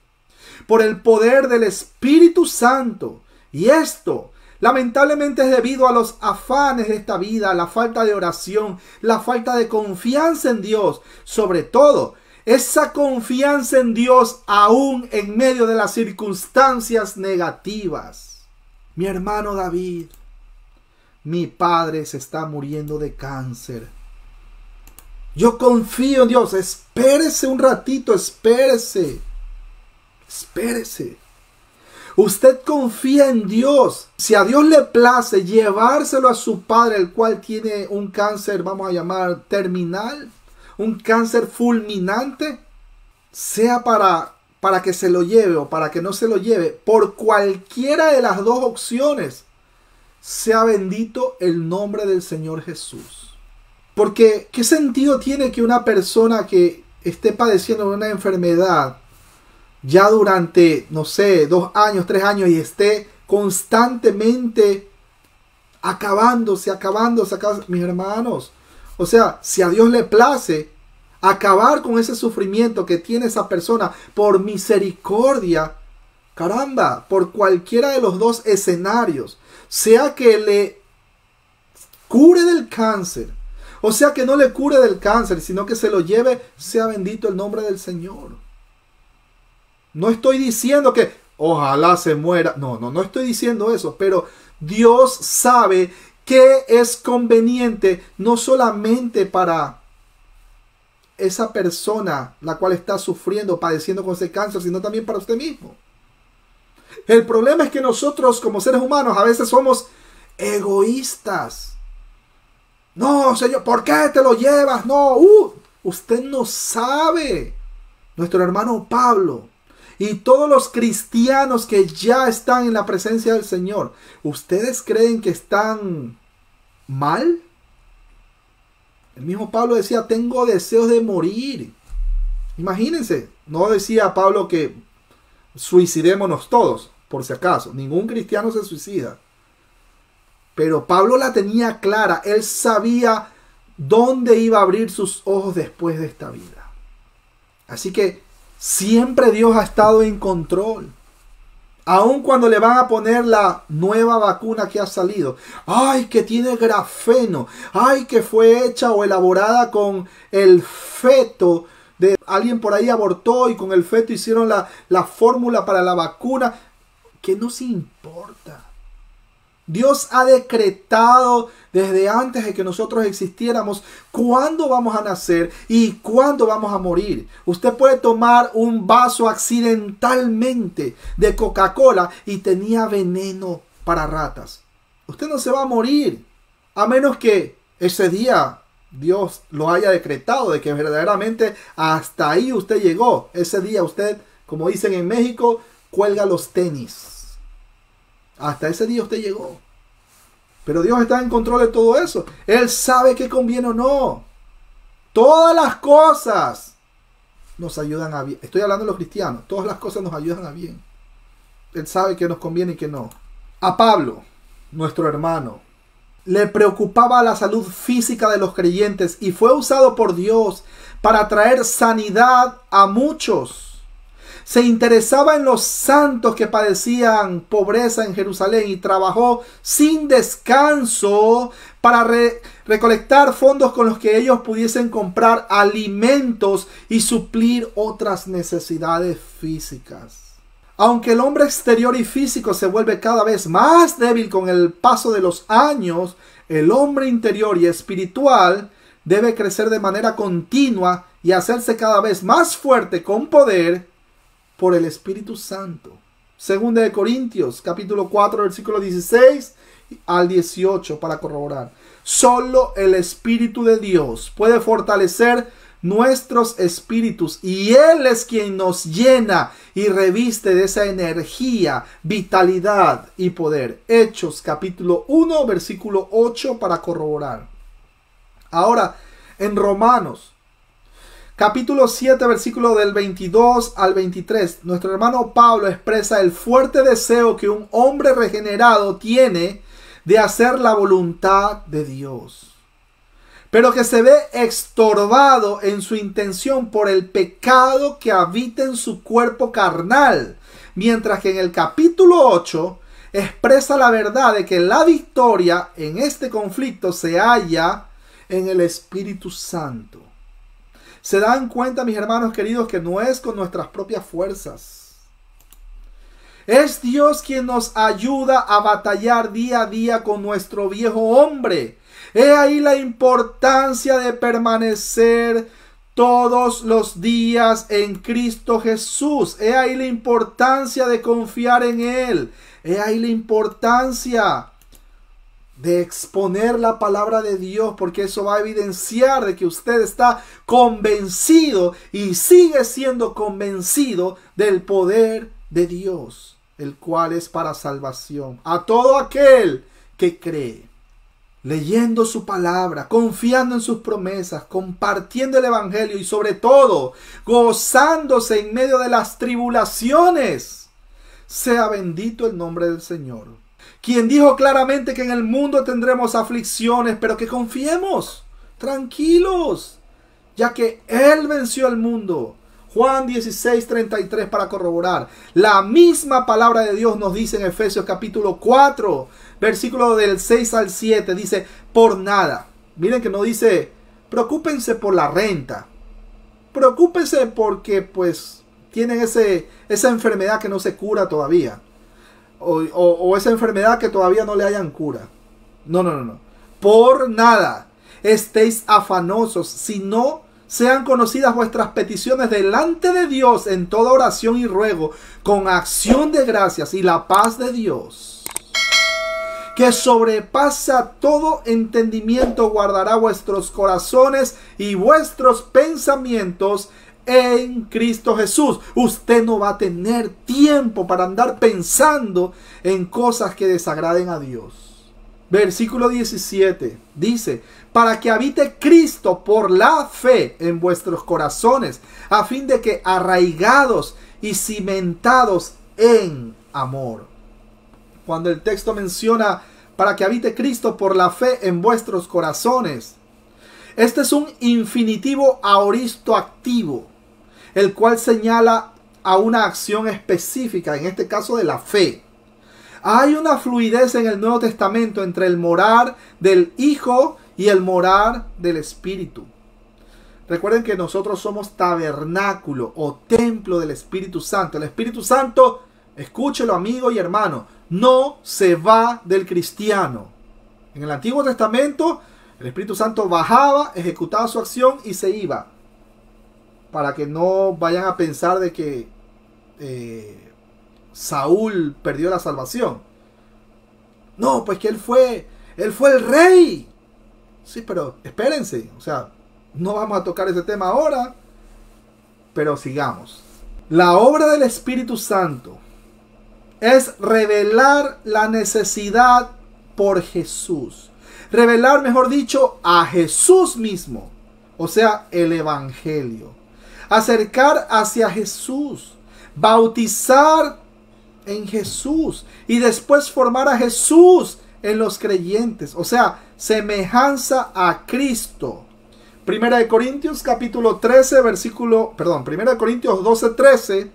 por el poder del Espíritu Santo. Y esto lamentablemente es debido a los afanes de esta vida, la falta de oración, la falta de confianza en Dios. Sobre todo, esa confianza en Dios aún en medio de las circunstancias negativas. Mi hermano David, mi padre se está muriendo de cáncer. Yo confío en Dios. Espérese un ratito, espérese. Espérese. Usted confía en Dios. Si a Dios le place llevárselo a su padre, el cual tiene un cáncer, vamos a llamar terminal, un cáncer fulminante, sea para que se lo lleve o para que no se lo lleve, por cualquiera de las dos opciones, sea bendito el nombre del Señor Jesús. Porque, ¿qué sentido tiene que una persona que esté padeciendo de una enfermedad ya durante, no sé, 2 años, 3 años y esté constantemente acabándose, mis hermanos? O sea, si a Dios le place acabar con ese sufrimiento que tiene esa persona por misericordia, caramba, por cualquiera de los dos escenarios, sea que le cure del cáncer, o sea que no le cure del cáncer, sino que se lo lleve, sea bendito el nombre del Señor. No estoy diciendo que ojalá se muera. No estoy diciendo eso. Pero Dios sabe que es conveniente no solamente para esa persona la cual está sufriendo, padeciendo con ese cáncer, sino también para usted mismo. El problema es que nosotros como seres humanos a veces somos egoístas. No, Señor, ¿por qué te lo llevas? No, usted no sabe. Nuestro hermano Pablo y todos los cristianos que ya están en la presencia del Señor, ¿ustedes creen que están mal? El mismo Pablo decía, tengo deseos de morir. Imagínense, no decía Pablo que suicidémonos todos, por si acaso. Ningún cristiano se suicida. Pero Pablo la tenía clara. Él sabía dónde iba a abrir sus ojos después de esta vida. Así que siempre Dios ha estado en control. Aun cuando le van a poner la nueva vacuna que ha salido. Ay, que tiene grafeno. Ay, que fue hecha o elaborada con el feto de alguien por ahí abortó y con el feto hicieron la fórmula para la vacuna. ¿Qué nos importa? Dios ha decretado desde antes de que nosotros existiéramos cuándo vamos a nacer y cuándo vamos a morir. Usted puede tomar un vaso accidentalmente de Coca-Cola y tenía veneno para ratas. Usted no se va a morir, a menos que ese día Dios lo haya decretado de que verdaderamente hasta ahí usted llegó. Ese día usted, como dicen en México, cuelga los tenis. Hasta ese día usted llegó. Pero Dios está en control de todo eso. Él sabe qué conviene o no. Todas las cosas nos ayudan a bien. Estoy hablando de los cristianos. Todas las cosas nos ayudan a bien. Él sabe que nos conviene y que no. A Pablo, nuestro hermano, le preocupaba la salud física de los creyentes y fue usado por Dios para traer sanidad a muchos. Se interesaba en los santos que padecían pobreza en Jerusalén y trabajó sin descanso para recolectar fondos con los que ellos pudiesen comprar alimentos y suplir otras necesidades físicas. Aunque el hombre exterior y físico se vuelve cada vez más débil con el paso de los años, el hombre interior y espiritual debe crecer de manera continua y hacerse cada vez más fuerte con poder por el Espíritu Santo. Segunda de Corintios, capítulo 4, versículo 16 al 18, para corroborar. Solo el Espíritu de Dios puede fortalecer nuestros espíritus y Él es quien nos llena y reviste de esa energía, vitalidad y poder. Hechos, capítulo 1, versículo 8, para corroborar. Ahora, en Romanos, capítulo 7, versículo del 22 al 23, nuestro hermano Pablo expresa el fuerte deseo que un hombre regenerado tiene de hacer la voluntad de Dios, pero que se ve estorbado en su intención por el pecado que habita en su cuerpo carnal, mientras que en el capítulo 8 expresa la verdad de que la victoria en este conflicto se halla en el Espíritu Santo. ¿Se dan cuenta, mis hermanos queridos, que no es con nuestras propias fuerzas? Es Dios quien nos ayuda a batallar día a día con nuestro viejo hombre. He ahí la importancia de permanecer todos los días en Cristo Jesús. He ahí la importancia de confiar en Él. He ahí la importancia de exponer la palabra de Dios, porque eso va a evidenciar de que usted está convencido y sigue siendo convencido del poder de Dios, el cual es para salvación a todo aquel que cree. Leyendo su palabra, confiando en sus promesas, compartiendo el evangelio y sobre todo gozándose en medio de las tribulaciones. Sea bendito el nombre del Señor, quien dijo claramente que en el mundo tendremos aflicciones, pero que confiemos, tranquilos, ya que Él venció al mundo. Juan 16:33 para corroborar. La misma palabra de Dios nos dice en Efesios capítulo 4, versículo del 6 al 7. Dice, por nada. Miren que no dice, preocúpense por la renta. Preocúpense porque pues tienen esa enfermedad que no se cura todavía. O esa enfermedad que todavía no le hayan cura. No. Por nada estéis afanosos, sino sean conocidas vuestras peticiones delante de Dios en toda oración y ruego, con acción de gracias, y la paz de Dios, que sobrepasa todo entendimiento, guardará vuestros corazones y vuestros pensamientos en Cristo Jesús. Usted no va a tener tiempo para andar pensando en cosas que desagraden a Dios. Versículo 17 dice, para que habite Cristo por la fe en vuestros corazones, a fin de que arraigados y cimentados en amor. Cuando el texto menciona para que habite Cristo por la fe en vuestros corazones, este es un infinitivo aoristo activo, el cual señala a una acción específica, en este caso de la fe. Hay una fluidez en el Nuevo Testamento entre el morar del Hijo y el morar del Espíritu. Recuerden que nosotros somos tabernáculo o templo del Espíritu Santo. El Espíritu Santo, escúchelo amigo y hermano, no se va del cristiano. En el Antiguo Testamento, el Espíritu Santo bajaba, ejecutaba su acción y se iba. Para que no vayan a pensar de que Saúl perdió la salvación. No, pues que él fue el rey. Sí, pero espérense, o sea, no vamos a tocar ese tema ahora, pero sigamos. La obra del Espíritu Santo es revelar la necesidad por Jesús. Revelar, mejor dicho, a Jesús mismo, o sea, el Evangelio. Acercar hacia Jesús, bautizar en Jesús y después formar a Jesús en los creyentes, o sea, semejanza a Cristo. Primera de Corintios capítulo 13 Primera de Corintios 12:13,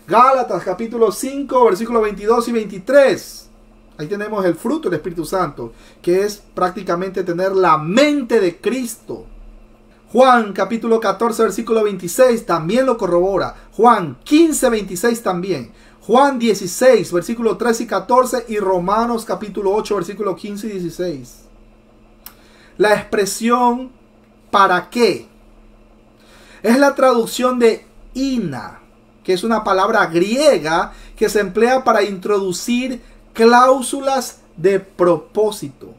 Gálatas capítulo 5 versículos 22 y 23. Ahí tenemos el fruto del Espíritu Santo, que es prácticamente tener la mente de Cristo. Juan capítulo 14 versículo 26 también lo corrobora. Juan 15:26 también. Juan 16 versículo 13 y 14 y Romanos capítulo 8 versículo 15 y 16. La expresión ¿para qué? Es la traducción de ina, que es una palabra griega que se emplea para introducir cláusulas de propósito.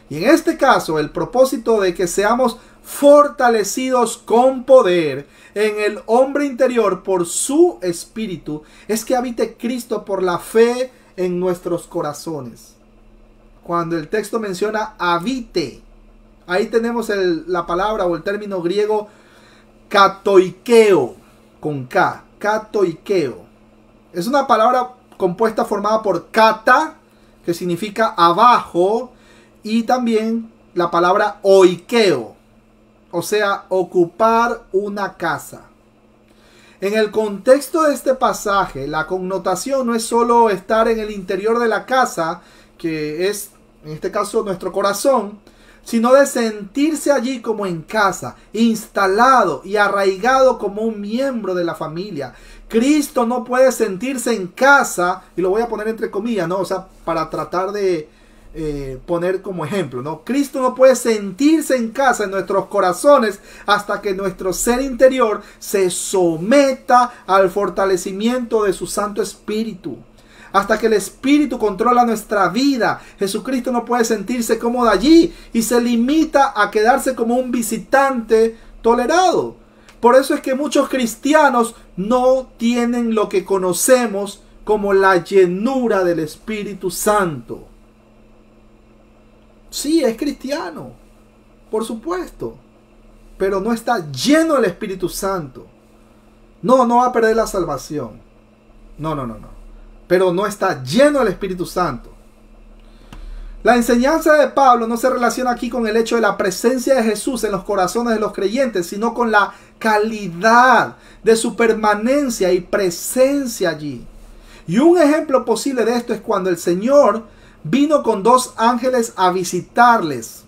Y en este caso, el propósito de que seamos fortalecidos con poder en el hombre interior por su espíritu es que habite Cristo por la fe en nuestros corazones. Cuando el texto menciona habite, ahí tenemos la palabra o el término griego katoikeo, con K, katoikeo. Es una palabra compuesta formada por kata, que significa abajo, y también la palabra oikeo, o sea, ocupar una casa. En el contexto de este pasaje, la connotación no es solo estar en el interior de la casa, que es, en este caso, nuestro corazón, sino de sentirse allí como en casa, instalado y arraigado como un miembro de la familia. Cristo no puede sentirse en casa, y lo voy a poner entre comillas, ¿no? O sea, para tratar de poner como ejemplo, ¿no? Cristo no puede sentirse en casa en nuestros corazones hasta que nuestro ser interior se someta al fortalecimiento de su Santo Espíritu. Hasta que el Espíritu controla nuestra vida, Jesucristo no puede sentirse cómodo allí y se limita a quedarse como un visitante tolerado. Por eso es que muchos cristianos no tienen lo que conocemos como la llenura del Espíritu Santo. Sí, es cristiano, por supuesto, pero no está lleno del Espíritu Santo. No va a perder la salvación. No. Pero no está lleno del Espíritu Santo. La enseñanza de Pablo no se relaciona aquí con el hecho de la presencia de Jesús en los corazones de los creyentes, sino con la calidad de su permanencia y presencia allí. Y un ejemplo posible de esto es cuando el Señor vino con 2 ángeles a visitarles.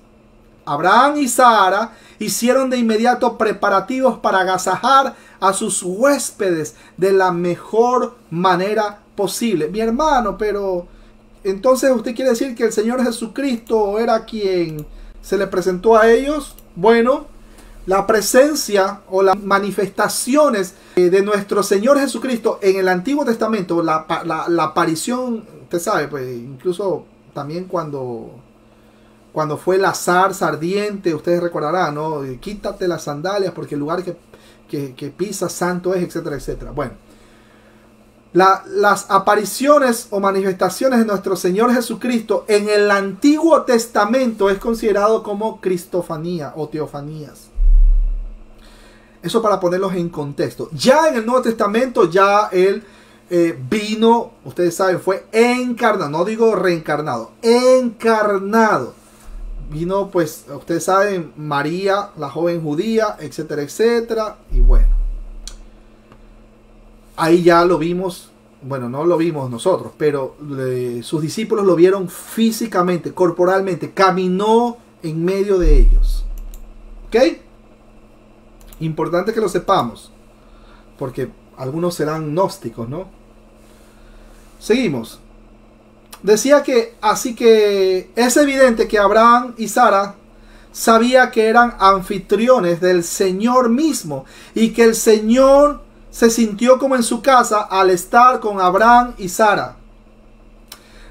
Abraham y Sara hicieron de inmediato preparativos para agasajar a sus huéspedes de la mejor manera posible. Mi hermano, pero entonces usted quiere decir que el Señor Jesucristo era quien se le presentó a ellos. Bueno, la presencia o las manifestaciones de nuestro Señor Jesucristo en el Antiguo Testamento, la aparición, usted sabe, pues incluso también cuando fue la zarza ardiente, ustedes recordarán, ¿no? Quítate las sandalias porque el lugar que pisas santo es, etcétera, etcétera. Bueno, las apariciones o manifestaciones de nuestro Señor Jesucristo en el Antiguo Testamento es considerado como cristofanía o teofanías. Eso para ponerlos en contexto. Ya en el Nuevo Testamento ya Él vino, ustedes saben, fue encarnado, no digo reencarnado, encarnado. Vino, pues, ustedes saben, María, la joven judía, etcétera, etcétera. Y bueno, ahí ya lo vimos. Bueno, no lo vimos nosotros, pero sus discípulos lo vieron físicamente, corporalmente. Caminó en medio de ellos. ¿Ok? Importante que lo sepamos, porque algunos serán gnósticos, ¿no? Seguimos. Decía que, así que es evidente que Abraham y Sara sabía que eran anfitriones del Señor mismo y que el Señor se sintió como en su casa al estar con Abraham y Sara.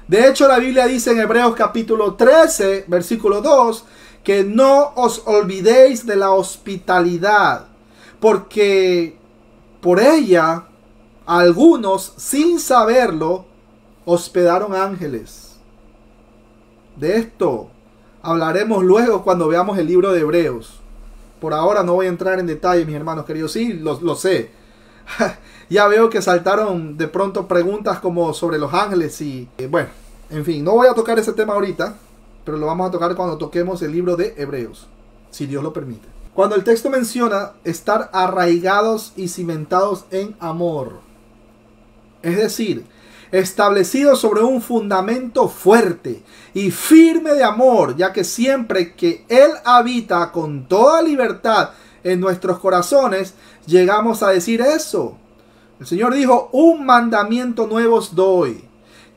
De hecho, la Biblia dice en Hebreos capítulo 13, versículo 2, que no os olvidéis de la hospitalidad, porque por ella algunos, sin saberlo, hospedaron ángeles. De esto hablaremos luego cuando veamos el libro de Hebreos. Por ahora no voy a entrar en detalle, mis hermanos queridos. Sí, lo sé. Ya veo que saltaron de pronto preguntas como sobre los ángeles y bueno, en fin, no voy a tocar ese tema ahorita, pero lo vamos a tocar cuando toquemos el libro de Hebreos, si Dios lo permite. Cuando el texto menciona estar arraigados y cimentados en amor, es decir, establecidos sobre un fundamento fuerte y firme de amor, ya que siempre que Él habita con toda libertad en nuestros corazones, llegamos a decir eso. El Señor dijo, un mandamiento nuevo os doy,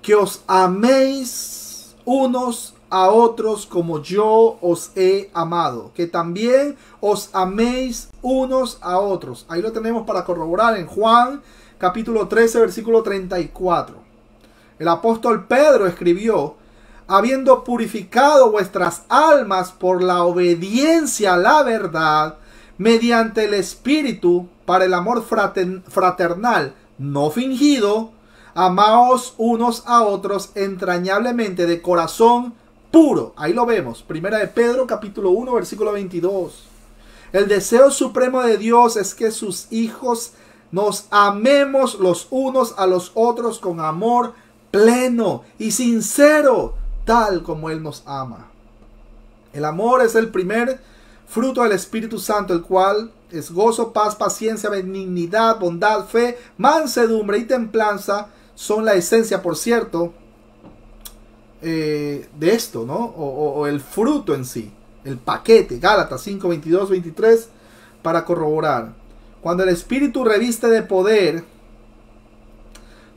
que os améis unos a otros como yo os he amado, que también os améis unos a otros. Ahí lo tenemos para corroborar en Juan capítulo 13 versículo 34. El apóstol Pedro escribió, habiendo purificado vuestras almas por la obediencia a la verdad, mediante el Espíritu, para el amor fraternal, no fingido, amaos unos a otros entrañablemente de corazón puro. Ahí lo vemos, primera de Pedro capítulo 1 versículo 22. El deseo supremo de Dios es que sus hijos nos amemos los unos a los otros con amor pleno y sincero, tal como Él nos ama. El amor es el primer fruto del Espíritu Santo, el cual es gozo, paz, paciencia, benignidad, bondad, fe, mansedumbre y templanza. Son la esencia, por cierto, de esto, ¿no? O el fruto en sí, el paquete. Gálatas 5, 22, 23, para corroborar. Cuando el Espíritu reviste de poder,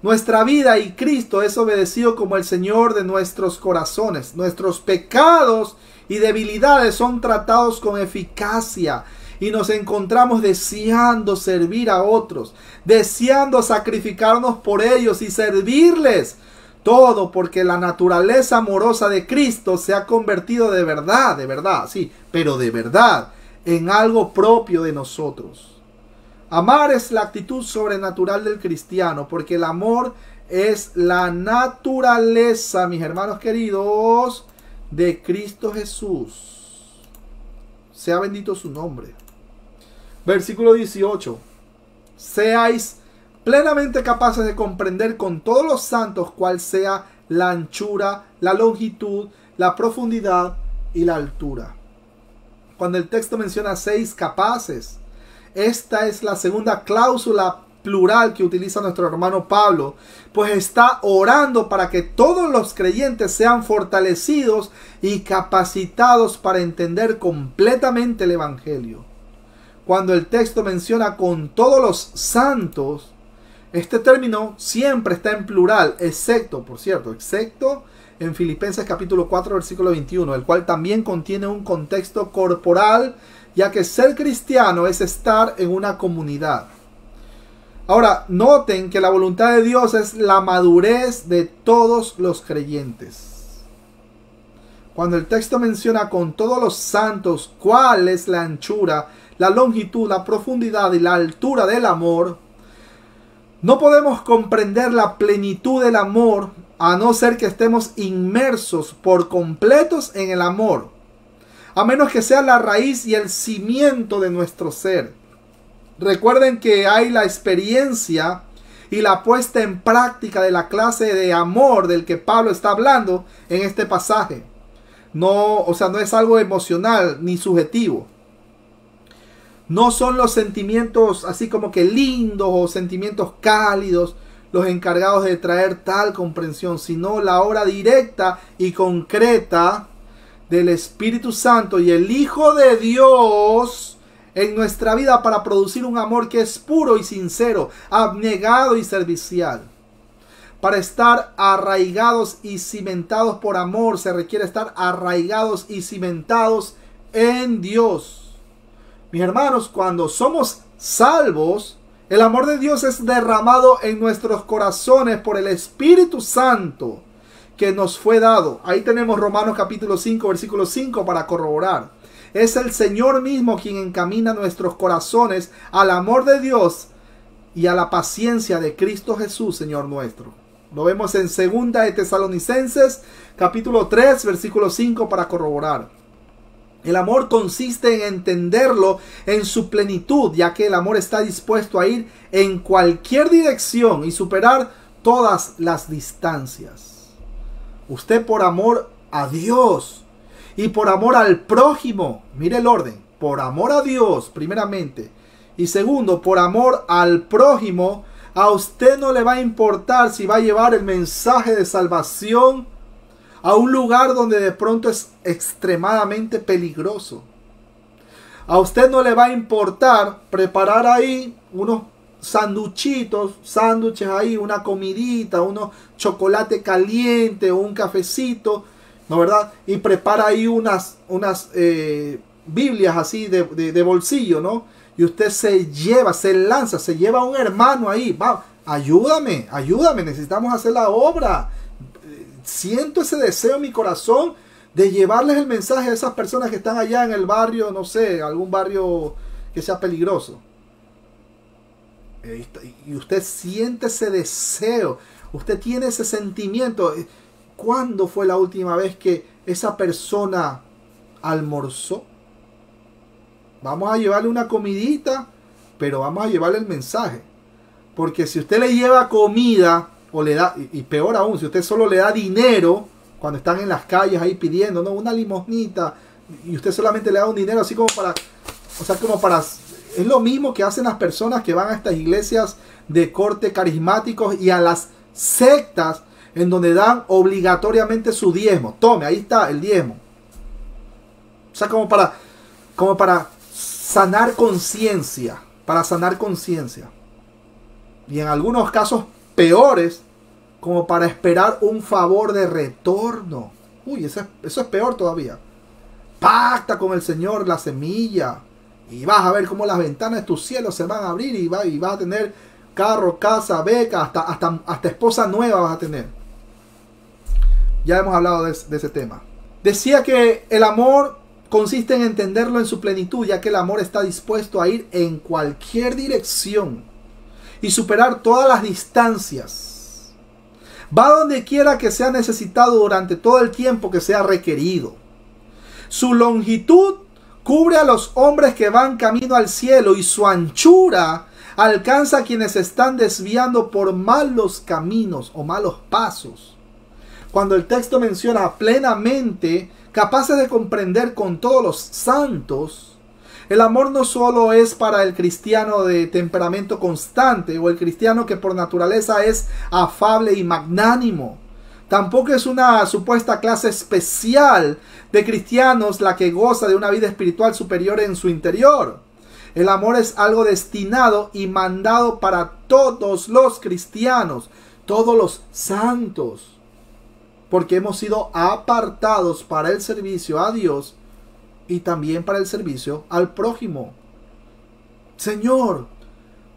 Nuestra vida y Cristo es obedecido como el Señor de nuestros corazones. Nuestros pecados y debilidades son tratados con eficacia y nos encontramos deseando servir a otros, deseando sacrificarnos por ellos y servirles. Todo porque la naturaleza amorosa de Cristo se ha convertido de verdad, sí, pero de verdad, en algo propio de nosotros. Amar es la actitud sobrenatural del cristiano, porque el amor es la naturaleza, mis hermanos queridos, de Cristo Jesús. Sea bendito su nombre. Versículo 18. Seáis plenamente capaces de comprender con todos los santos cuál sea la anchura, la longitud, la profundidad y la altura. Cuando el texto menciona seis capaces, esta es la segunda cláusula plural que utiliza nuestro hermano Pablo, pues está orando para que todos los creyentes sean fortalecidos y capacitados para entender completamente el Evangelio. Cuando el texto menciona con todos los santos, este término siempre está en plural, excepto en Filipenses capítulo 4 versículo 21, el cual también contiene un contexto corporal, ya que ser cristiano es estar en una comunidad. Ahora, noten que la voluntad de Dios es la madurez de todos los creyentes. Cuando el texto menciona con todos los santos cuál es la anchura, la longitud, la profundidad y la altura del amor, no podemos comprender la plenitud del amor a no ser que estemos inmersos por completos en el amor, a menos que sea la raíz y el cimiento de nuestro ser. Recuerden que hay la experiencia y la puesta en práctica de la clase de amor del que Pablo está hablando en este pasaje. No es algo emocional ni subjetivo. No son los sentimientos así como que lindos o sentimientos cálidos los encargados de traer tal comprensión, sino la obra directa y concreta del Espíritu Santo y el Hijo de Dios en nuestra vida para producir un amor que es puro y sincero, abnegado y servicial. Para estar arraigados y cimentados por amor se requiere estar arraigados y cimentados en Dios. Mis hermanos, cuando somos salvos, el amor de Dios es derramado en nuestros corazones por el Espíritu Santo que nos fue dado. Ahí tenemos Romanos capítulo 5, versículo 5 para corroborar. Es el Señor mismo quien encamina nuestros corazones al amor de Dios y a la paciencia de Cristo Jesús, Señor nuestro. Lo vemos en 2 de Tesalonicenses capítulo 3, versículo 5 para corroborar. El amor consiste en entenderlo en su plenitud, ya que el amor está dispuesto a ir en cualquier dirección y superar todas las distancias. Usted por amor a Dios y por amor al prójimo, mire el orden, por amor a Dios primeramente y segundo, por amor al prójimo, a usted no le va a importar si va a llevar el mensaje de salvación a un lugar donde de pronto es extremadamente peligroso. A usted no le va a importar preparar ahí unos sándwiches ahí, una comidita, unos chocolate caliente o un cafecito, ¿no verdad? Y prepara ahí unas Biblias así de bolsillo, ¿no? Y usted se lleva a un hermano ahí, va, ayúdame, necesitamos hacer la obra. Siento ese deseo en mi corazón de llevarles el mensaje a esas personas que están allá en el barrio, no sé, algún barrio que sea peligroso. Y usted siente ese deseo, usted tiene ese sentimiento. ¿Cuándo fue la última vez que esa persona almorzó? Vamos a llevarle una comidita, pero vamos a llevarle el mensaje. Porque si usted le lleva comida, o le da, y peor aún, si usted solo le da dinero cuando están en las calles ahí pidiendo, ¿no?, una limosnita, y usted solamente le da un dinero así como para, es lo mismo que hacen las personas que van a estas iglesias de corte carismáticos y a las sectas en donde dan obligatoriamente su diezmo. Tome, ahí está el diezmo. O sea, como para sanar conciencia, Y en algunos casos peores como para esperar un favor de retorno. Uy, eso es peor todavía. Pacta con el Señor la semilla y vas a ver cómo las ventanas de tu cielo se van a abrir y vas a tener carro, casa, beca, hasta esposa nueva vas a tener. Ya hemos hablado de ese tema. Decía que el amor consiste en entenderlo en su plenitud, ya que el amor está dispuesto a ir en cualquier dirección y superar todas las distancias. Va donde quiera que sea necesitado durante todo el tiempo que sea requerido. Su longitud cubre a los hombres que van camino al cielo y su anchura alcanza a quienes se están desviando por malos caminos o malos pasos. Cuando el texto menciona plenamente, capaces de comprender con todos los santos, el amor no solo es para el cristiano de temperamento constante o el cristiano que por naturaleza es afable y magnánimo. Tampoco es una supuesta clase especial de cristianos la que goza de una vida espiritual superior en su interior. El amor es algo destinado y mandado para todos los cristianos, todos los santos, porque hemos sido apartados para el servicio a Dios y también para el servicio al prójimo. Señor,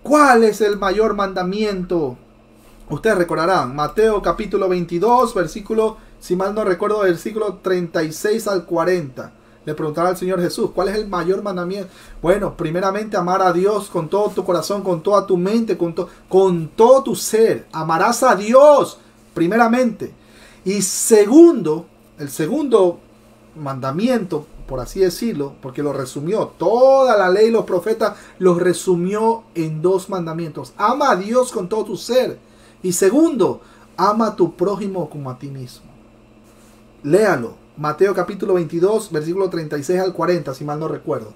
¿cuál es el mayor mandamiento? Ustedes recordarán, Mateo capítulo 22, versículo, si mal no recuerdo, versículo 36 al 40. Le preguntará al Señor Jesús, ¿cuál es el mayor mandamiento? Bueno, primeramente amar a Dios con todo tu corazón, con toda tu mente, con todo tu ser. Amarás a Dios, primeramente. Y segundo, el segundo mandamiento, por así decirlo, porque lo resumió, toda la ley y los profetas los resumió en dos mandamientos. Ama a Dios con todo tu ser. Y segundo, ama a tu prójimo como a ti mismo. Léalo. Mateo capítulo 22, versículo 36 al 40, si mal no recuerdo.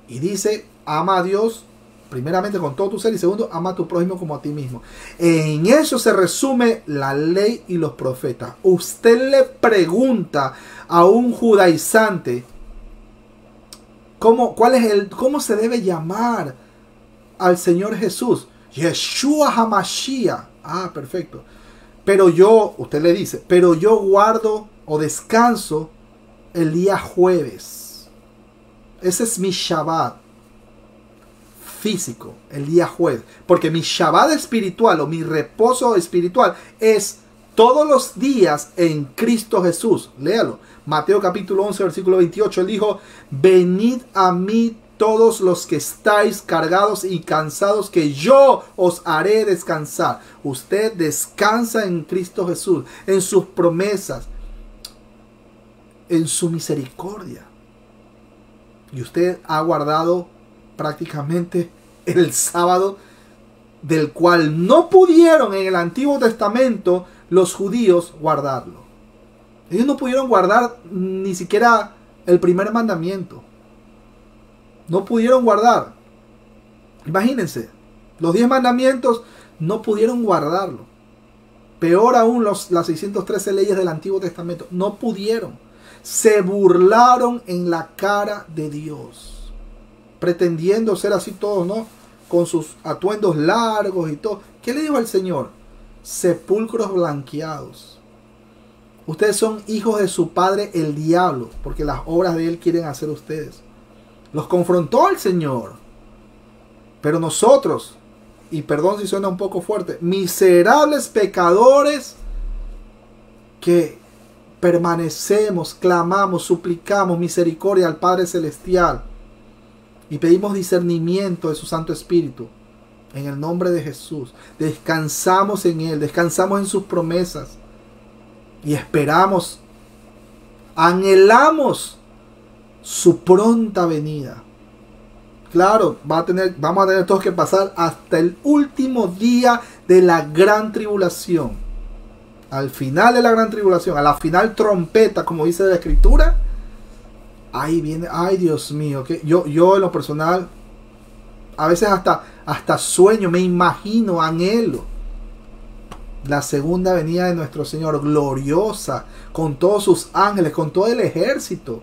Y dice, ama a Dios primeramente con todo tu ser y segundo, ama a tu prójimo como a ti mismo. En eso se resume la ley y los profetas. Usted le pregunta a un judaizante cómo se debe llamar al Señor Jesús. Yeshua HaMashiach. Ah, perfecto. Pero usted le dice, pero yo guardo o descanso el día jueves. Ese es mi Shabbat físico, el día jueves. Porque mi Shabbat espiritual o mi reposo espiritual es todos los días en Cristo Jesús. Léalo. Mateo capítulo 11, versículo 28. Él dijo, venid a mí todos los que estáis cargados y cansados, que yo os haré descansar. Usted descansa en Cristo Jesús, en sus promesas, en su misericordia. Y usted ha guardado prácticamente el sábado, del cual no pudieron en el Antiguo Testamento los judíos guardarlo. Ellos no pudieron guardar ni siquiera el primer mandamiento. No pudieron guardar. Imagínense, los 10 mandamientos no pudieron guardarlo. Peor aún las 613 leyes del Antiguo Testamento. No pudieron. Se burlaron en la cara de Dios. Pretendiendo ser así todos, ¿no? Con sus atuendos largos y todo. ¿Qué le dijo al Señor? Sepulcros blanqueados. Ustedes son hijos de su padre el diablo, porque las obras de él quieren hacer ustedes. Los confrontó el Señor. Pero nosotros, y perdón si suena un poco fuerte, miserables pecadores que permanecemos, clamamos, suplicamos misericordia al Padre Celestial y pedimos discernimiento de su Santo Espíritu en el nombre de Jesús. Descansamos en Él, descansamos en sus promesas y esperamos, anhelamos su pronta venida. Claro, vamos a tener todos que pasar hasta el último día de la gran tribulación. Al final de la gran tribulación, a la final trompeta, como dice la Escritura, ahí viene, ay Dios mío, que yo en lo personal, a veces hasta sueño, me imagino, anhelo la segunda venida de nuestro Señor, gloriosa, con todos sus ángeles, con todo el ejército.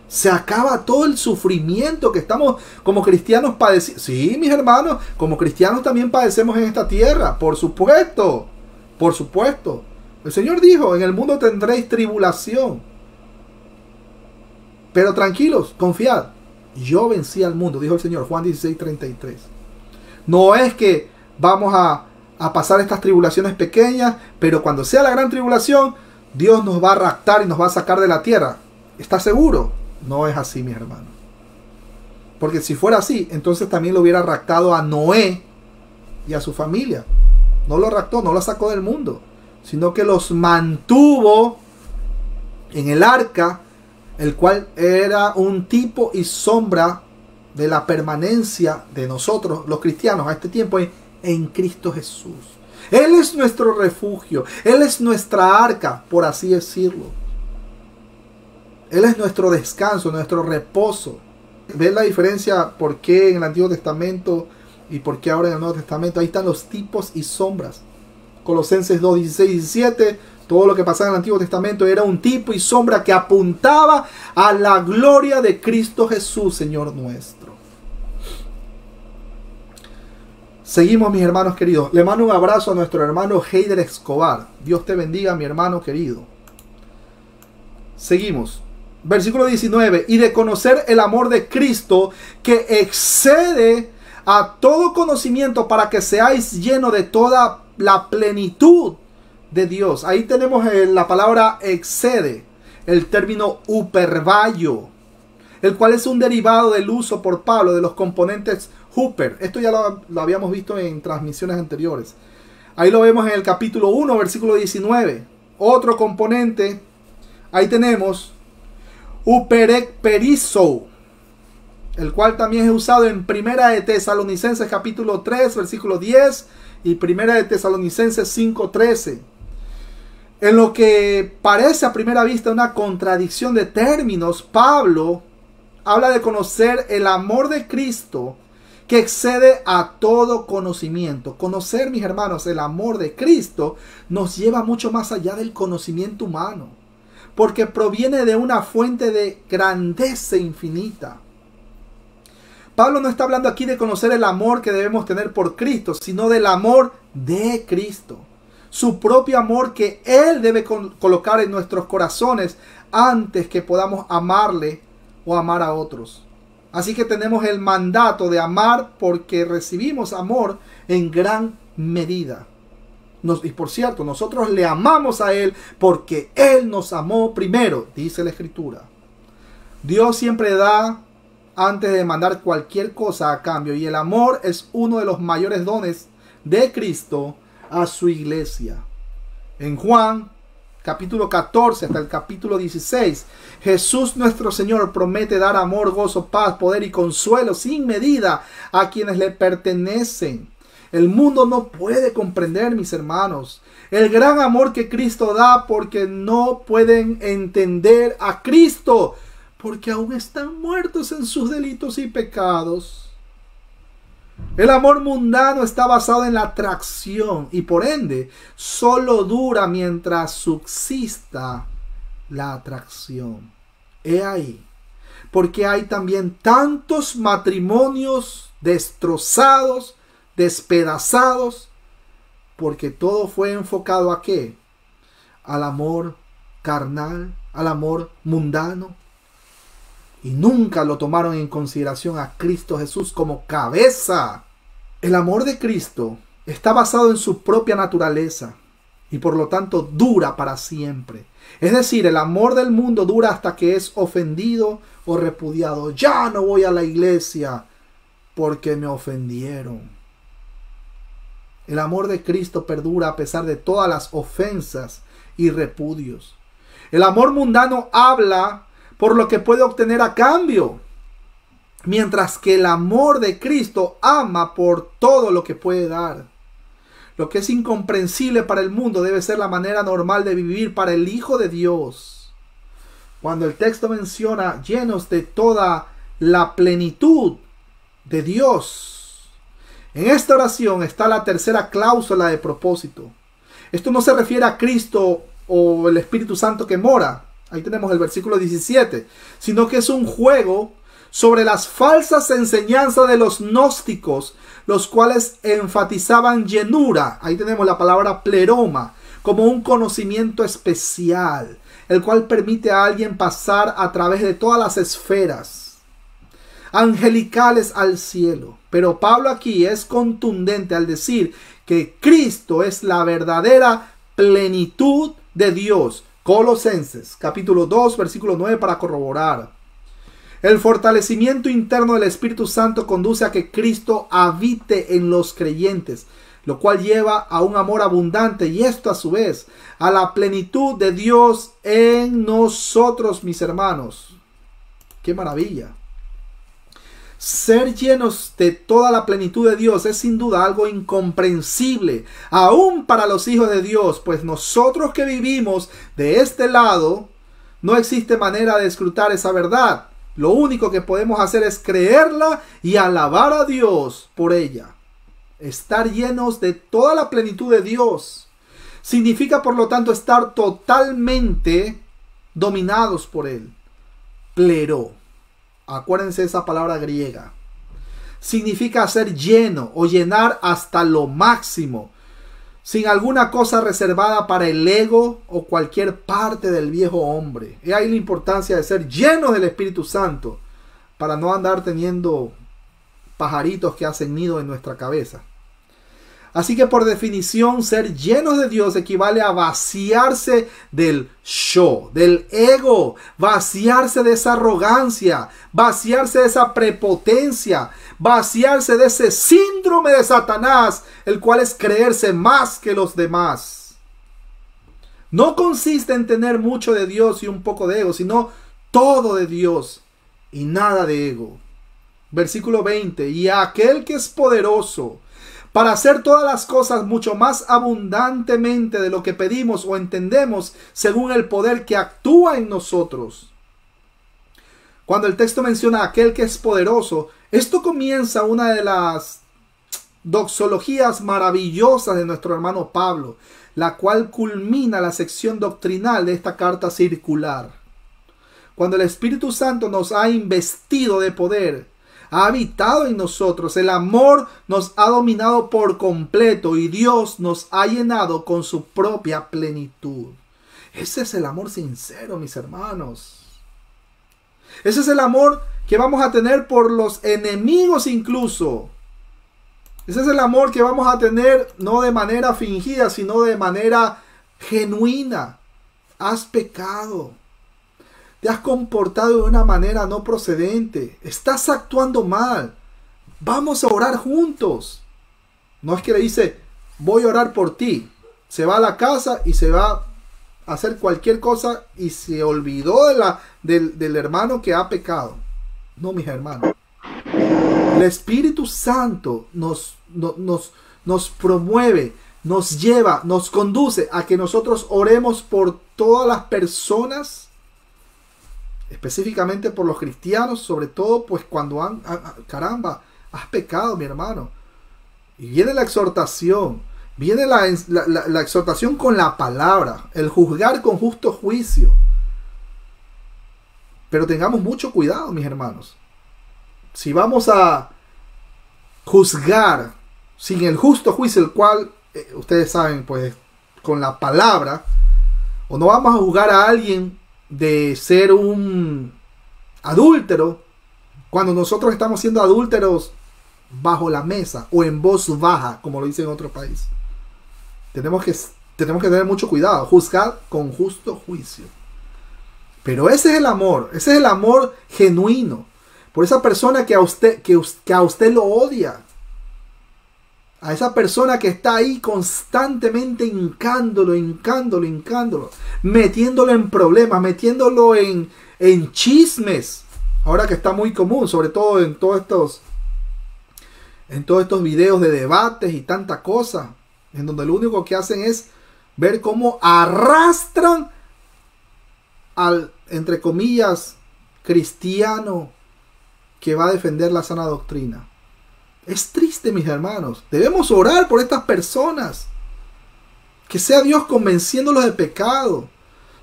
Se acaba todo el sufrimiento que estamos como cristianos padeciendo. Sí, mis hermanos, como cristianos también padecemos en esta tierra. Por supuesto. Por supuesto. El Señor dijo, en el mundo tendréis tribulación. Pero tranquilos, confiad. Yo vencí al mundo, dijo el Señor. Juan 16:33. No es que vamos a pasar estas tribulaciones pequeñas, pero cuando sea la gran tribulación, Dios nos va a raptar y nos va a sacar de la tierra. ¿Estás seguro? No es así, mis hermanos. Porque si fuera así, entonces también lo hubiera raptado a Noé y a su familia. No lo raptó, no lo sacó del mundo, sino que los mantuvo en el arca, el cual era un tipo y sombra de la permanencia de nosotros, los cristianos, a este tiempo en Cristo Jesús. Él es nuestro refugio, Él es nuestra arca, por así decirlo. Él es nuestro descanso, nuestro reposo. ¿Ves la diferencia por qué en el Antiguo Testamento y por qué ahora en el Nuevo Testamento? Ahí están los tipos y sombras. Colosenses 2, 16 y 17. Todo lo que pasaba en el Antiguo Testamento era un tipo y sombra que apuntaba a la gloria de Cristo Jesús, Señor nuestro. Seguimos, mis hermanos queridos. Le mando un abrazo a nuestro hermano Heider Escobar. Dios te bendiga, mi hermano querido. Seguimos. Versículo 19. Y de conocer el amor de Cristo, que excede a todo conocimiento, para que seáis llenos de toda la plenitud de Dios. Ahí tenemos la palabra excede, el término uperbayo, el cual es un derivado del uso por Pablo de los componentes Huper. Esto ya lo habíamos visto en transmisiones anteriores. Ahí lo vemos en el capítulo 1, versículo 19. Otro componente, ahí tenemos uperekperizo, el cual también es usado en Primera de Tesalonicenses capítulo 3, versículo 10 y Primera de Tesalonicenses 5:13. En lo que parece a primera vista una contradicción de términos, Pablo habla de conocer el amor de Cristo, que excede a todo conocimiento. Conocer, mis hermanos, el amor de Cristo nos lleva mucho más allá del conocimiento humano, porque proviene de una fuente de grandeza infinita. Pablo no está hablando aquí de conocer el amor que debemos tener por Cristo, sino del amor de Cristo. Su propio amor que Él debe colocar en nuestros corazones antes que podamos amarle o amar a otros. Así que tenemos el mandato de amar porque recibimos amor en gran medida. Y por cierto, nosotros le amamos a Él porque Él nos amó primero, dice la Escritura. Dios siempre da antes de mandar cualquier cosa a cambio, y el amor es uno de los mayores dones de Cristo a su iglesia. En Juan capítulo 14 hasta el capítulo 16, Jesús nuestro Señor promete dar amor, gozo, paz, poder y consuelo sin medida a quienes le pertenecen. El mundo no puede comprender, mis hermanos, el gran amor que Cristo da, porque no pueden entender a Cristo, porque aún están muertos en sus delitos y pecados. El amor mundano está basado en la atracción y por ende solo dura mientras subsista la atracción. He ahí, porque hay también tantos matrimonios destrozados, despedazados, porque todo fue enfocado ¿a qué? Al amor carnal, al amor mundano. Y nunca lo tomaron en consideración a Cristo Jesús como cabeza. El amor de Cristo está basado en su propia naturaleza y por lo tanto dura para siempre. Es decir, el amor del mundo dura hasta que es ofendido o repudiado. Ya no voy a la iglesia porque me ofendieron. El amor de Cristo perdura a pesar de todas las ofensas y repudios. El amor mundano habla por lo que puede obtener a cambio, mientras que el amor de Cristo ama por todo lo que puede dar. Lo que es incomprensible para el mundo debe ser la manera normal de vivir para el Hijo de Dios. Cuando el texto menciona llenos de toda la plenitud de Dios, en esta oración está la tercera cláusula de propósito. Esto no se refiere a Cristo o el Espíritu Santo que mora Ahí tenemos el versículo 17. Sino que es un juego sobre las falsas enseñanzas de los gnósticos, los cuales enfatizaban llenura. Ahí tenemos la palabra pleroma, como un conocimiento especial, el cual permite a alguien pasar a través de todas las esferas angelicales al cielo. Pero Pablo aquí es contundente al decir que Cristo es la verdadera plenitud de Dios. Colosenses capítulo 2 versículo 9 para corroborar. El fortalecimiento interno del Espíritu Santo conduce a que Cristo habite en los creyentes, lo cual lleva a un amor abundante y esto a su vez a la plenitud de Dios en nosotros, mis hermanos. ¡Qué maravilla! Ser llenos de toda la plenitud de Dios es sin duda algo incomprensible, aún para los hijos de Dios, pues nosotros que vivimos de este lado, no existe manera de escrutar esa verdad. Lo único que podemos hacer es creerla y alabar a Dios por ella. Estar llenos de toda la plenitud de Dios significa, por lo tanto, estar totalmente dominados por Él. Plero. Acuérdense de esa palabra griega. Significa ser lleno o llenar hasta lo máximo, sin alguna cosa reservada para el ego o cualquier parte del viejo hombre. Y ahí la importancia de ser llenos del Espíritu Santo para no andar teniendo pajaritos que hacen nido en nuestra cabeza. Así que por definición, ser llenos de Dios equivale a vaciarse del yo, del ego, vaciarse de esa arrogancia, vaciarse de esa prepotencia, vaciarse de ese síndrome de Satanás, el cual es creerse más que los demás. No consiste en tener mucho de Dios y un poco de ego, sino todo de Dios y nada de ego. Versículo 20, y a aquel que es poderoso para hacer todas las cosas mucho más abundantemente de lo que pedimos o entendemos, según el poder que actúa en nosotros. Cuando el texto menciona a aquel que es poderoso, esto comienza una de las doxologías maravillosas de nuestro hermano Pablo, la cual culmina la sección doctrinal de esta carta circular. Cuando el Espíritu Santo nos ha investido de poder, ha habitado en nosotros, el amor nos ha dominado por completo y Dios nos ha llenado con su propia plenitud. Ese es el amor sincero, mis hermanos. Ese es el amor que vamos a tener por los enemigos incluso. Ese es el amor que vamos a tener no de manera fingida, sino de manera genuina. Has pecado. Te has comportado de una manera no procedente. Estás actuando mal. Vamos a orar juntos. No es que le dice, voy a orar por ti. Se va a la casa y se va a hacer cualquier cosa y se olvidó del hermano que ha pecado. No, mis hermanos. El Espíritu Santo nos promueve, nos lleva, nos conduce a que nosotros oremos por todas las personas, específicamente por los cristianos, sobre todo pues cuando caramba, has pecado, mi hermano. Y viene la exhortación, viene la exhortación con la palabra, el juzgar con justo juicio. Pero tengamos mucho cuidado, mis hermanos. Si vamos a juzgar sin el justo juicio, el cual, ustedes saben, pues con la palabra, o no vamos a juzgar a alguien de ser un adúltero cuando nosotros estamos siendo adúlteros bajo la mesa o en voz baja, como lo dice en otro país. Tenemos que tener mucho cuidado, juzgar con justo juicio. Pero ese es el amor genuino por esa persona que a usted lo odia, a esa persona que está ahí constantemente hincándolo, metiéndolo en problemas, metiéndolo en chismes. Ahora que está muy común, sobre todo en todos estos videos de debates y tanta cosa, en donde lo único que hacen es ver cómo arrastran al, entre comillas, cristiano que va a defender la sana doctrina. Es triste, mis hermanos. Debemos orar por estas personas. Que sea Dios convenciéndolos de pecado.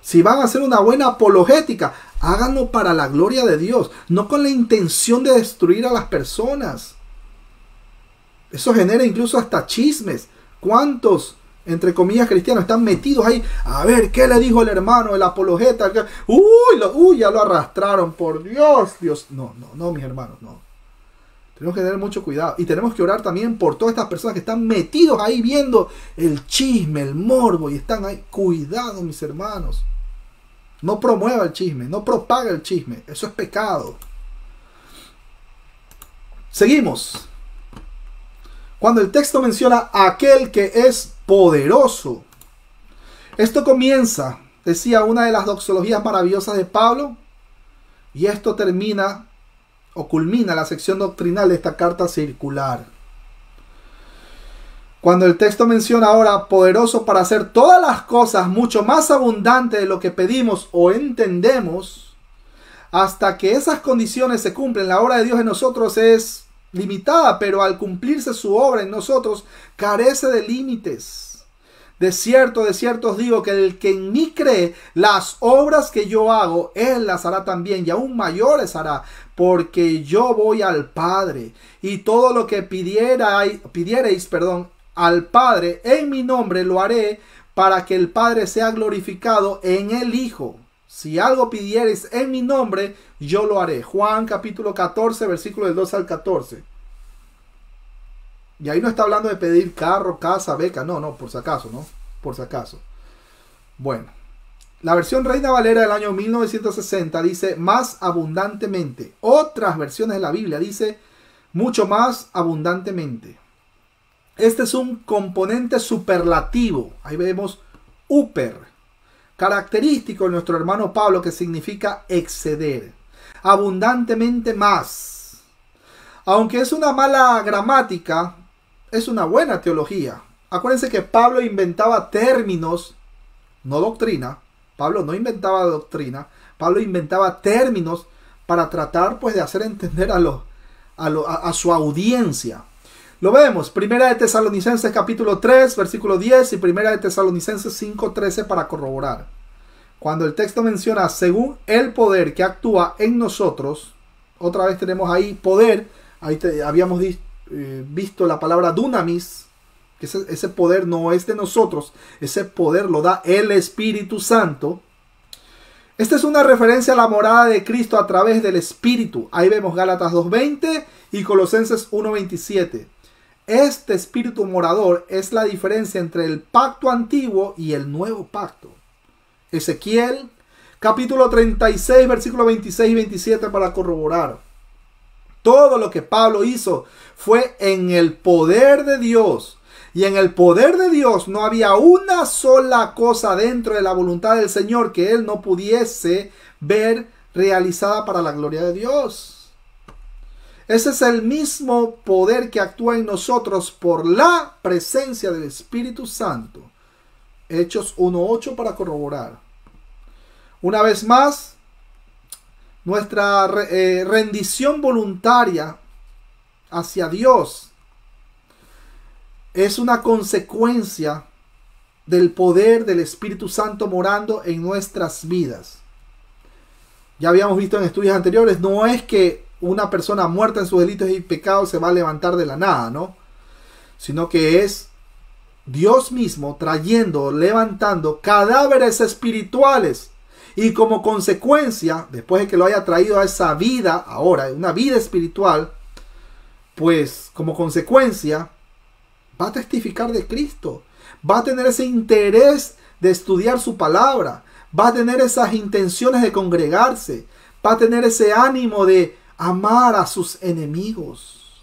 Si van a hacer una buena apologética, háganlo para la gloria de Dios, no con la intención de destruir a las personas. Eso genera incluso hasta chismes. ¿Cuántos, entre comillas, cristianos están metidos ahí? A ver, ¿qué le dijo el hermano, el apologeta? Uy, ya lo arrastraron, por Dios, Dios. No, mis hermanos, no. Tenemos que tener mucho cuidado. Y tenemos que orar también por todas estas personas que están metidos ahí viendo el chisme, el morbo, y están ahí. Cuidado, mis hermanos. No promueva el chisme, no propaga el chisme. Eso es pecado. Seguimos. Cuando el texto menciona a aquel que es poderoso. Esto comienza, decía, una de las doxologías maravillosas de Pablo. Y esto termina o culmina la sección doctrinal de esta carta circular. Cuando el texto menciona ahora poderoso para hacer todas las cosas mucho más abundante de lo que pedimos o entendemos, hasta que esas condiciones se cumplen, la obra de Dios en nosotros es limitada, pero al cumplirse su obra en nosotros carece de límites. De cierto os digo que el que en mí cree, las obras que yo hago, él las hará también, y aún mayores hará, porque yo voy al Padre, y todo lo que pidiereis, al Padre en mi nombre lo haré, para que el Padre sea glorificado en el Hijo. Si algo pidiereis en mi nombre, yo lo haré. Juan capítulo 14, versículo del 12 al 14. Y ahí no está hablando de pedir carro, casa, beca. No, por si acaso, ¿no? Por si acaso. Bueno. La versión Reina Valera del año 1960 dice más abundantemente. Otras versiones de la Biblia dice mucho más abundantemente. Este es un componente superlativo. Ahí vemos uper. Característico de nuestro hermano Pablo, que significa exceder. Abundantemente más. Aunque es una mala gramática, es una buena teología. Acuérdense que Pablo inventaba términos, no doctrina. Pablo no inventaba doctrina. Pablo inventaba términos para tratar pues de hacer entender a su audiencia. Lo vemos, Primera de Tesalonicenses capítulo 3, versículo 10 y Primera de Tesalonicenses 5:13 para corroborar. Cuando el texto menciona según el poder que actúa en nosotros, otra vez tenemos ahí poder, ahí habíamos visto la palabra dunamis, que ese poder no es de nosotros, ese poder lo da el Espíritu Santo. Esta es una referencia a la morada de Cristo a través del Espíritu. Ahí vemos Gálatas 2:20 y Colosenses 1:27. Este espíritu morador es la diferencia entre el pacto antiguo y el nuevo pacto. Ezequiel, capítulo 36, versículos 26 y 27 para corroborar. Todo lo que Pablo hizo fue en el poder de Dios. Y en el poder de Dios no había una sola cosa dentro de la voluntad del Señor que él no pudiese ver realizada para la gloria de Dios. Ese es el mismo poder que actúa en nosotros por la presencia del Espíritu Santo. Hechos 1:8 para corroborar. Una vez más, nuestra rendición voluntaria hacia Dios es una consecuencia del poder del Espíritu Santo morando en nuestras vidas. Ya habíamos visto en estudios anteriores, no es que una persona muerta en sus delitos y pecados se va a levantar de la nada, ¿no? Sino que es Dios mismo trayendo, levantando cadáveres espirituales. Y como consecuencia, después de que lo haya traído a esa vida, ahora, una vida espiritual, pues como consecuencia, va a testificar de Cristo. Va a tener ese interés de estudiar su palabra. Va a tener esas intenciones de congregarse. Va a tener ese ánimo de amar a sus enemigos.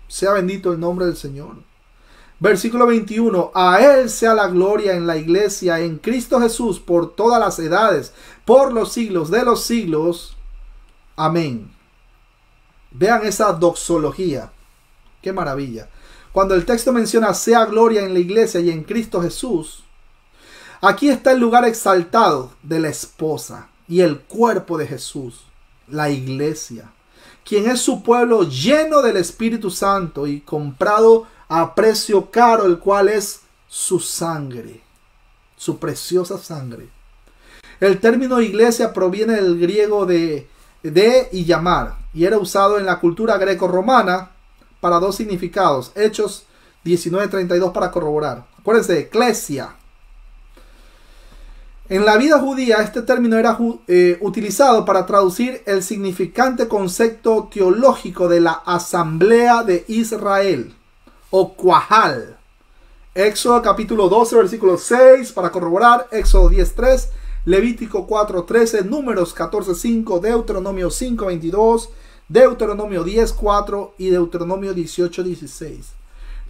Sea bendito el nombre del Señor. Versículo 21. A Él sea la gloria en la iglesia, en Cristo Jesús, por todas las edades, por los siglos de los siglos. Amén. Vean esa doxología. Qué maravilla. Cuando el texto menciona sea gloria en la iglesia y en Cristo Jesús, aquí está el lugar exaltado de la esposa y el cuerpo de Jesús, la iglesia, quien es su pueblo lleno del Espíritu Santo y comprado a precio caro, el cual es su sangre, su preciosa sangre. El término iglesia proviene del griego de y llamar, y era usado en la cultura greco-romana para dos significados. Hechos 19:32 para corroborar. Acuérdense, eclesia. En la vida judía este término era utilizado para traducir el significante concepto teológico de la Asamblea de Israel o Quahal. Éxodo capítulo 12 versículo 6 para corroborar, Éxodo 10:3, Levítico 4:13, Números 14:5, Deuteronomio 5:22, Deuteronomio 10:4 y Deuteronomio 18:16.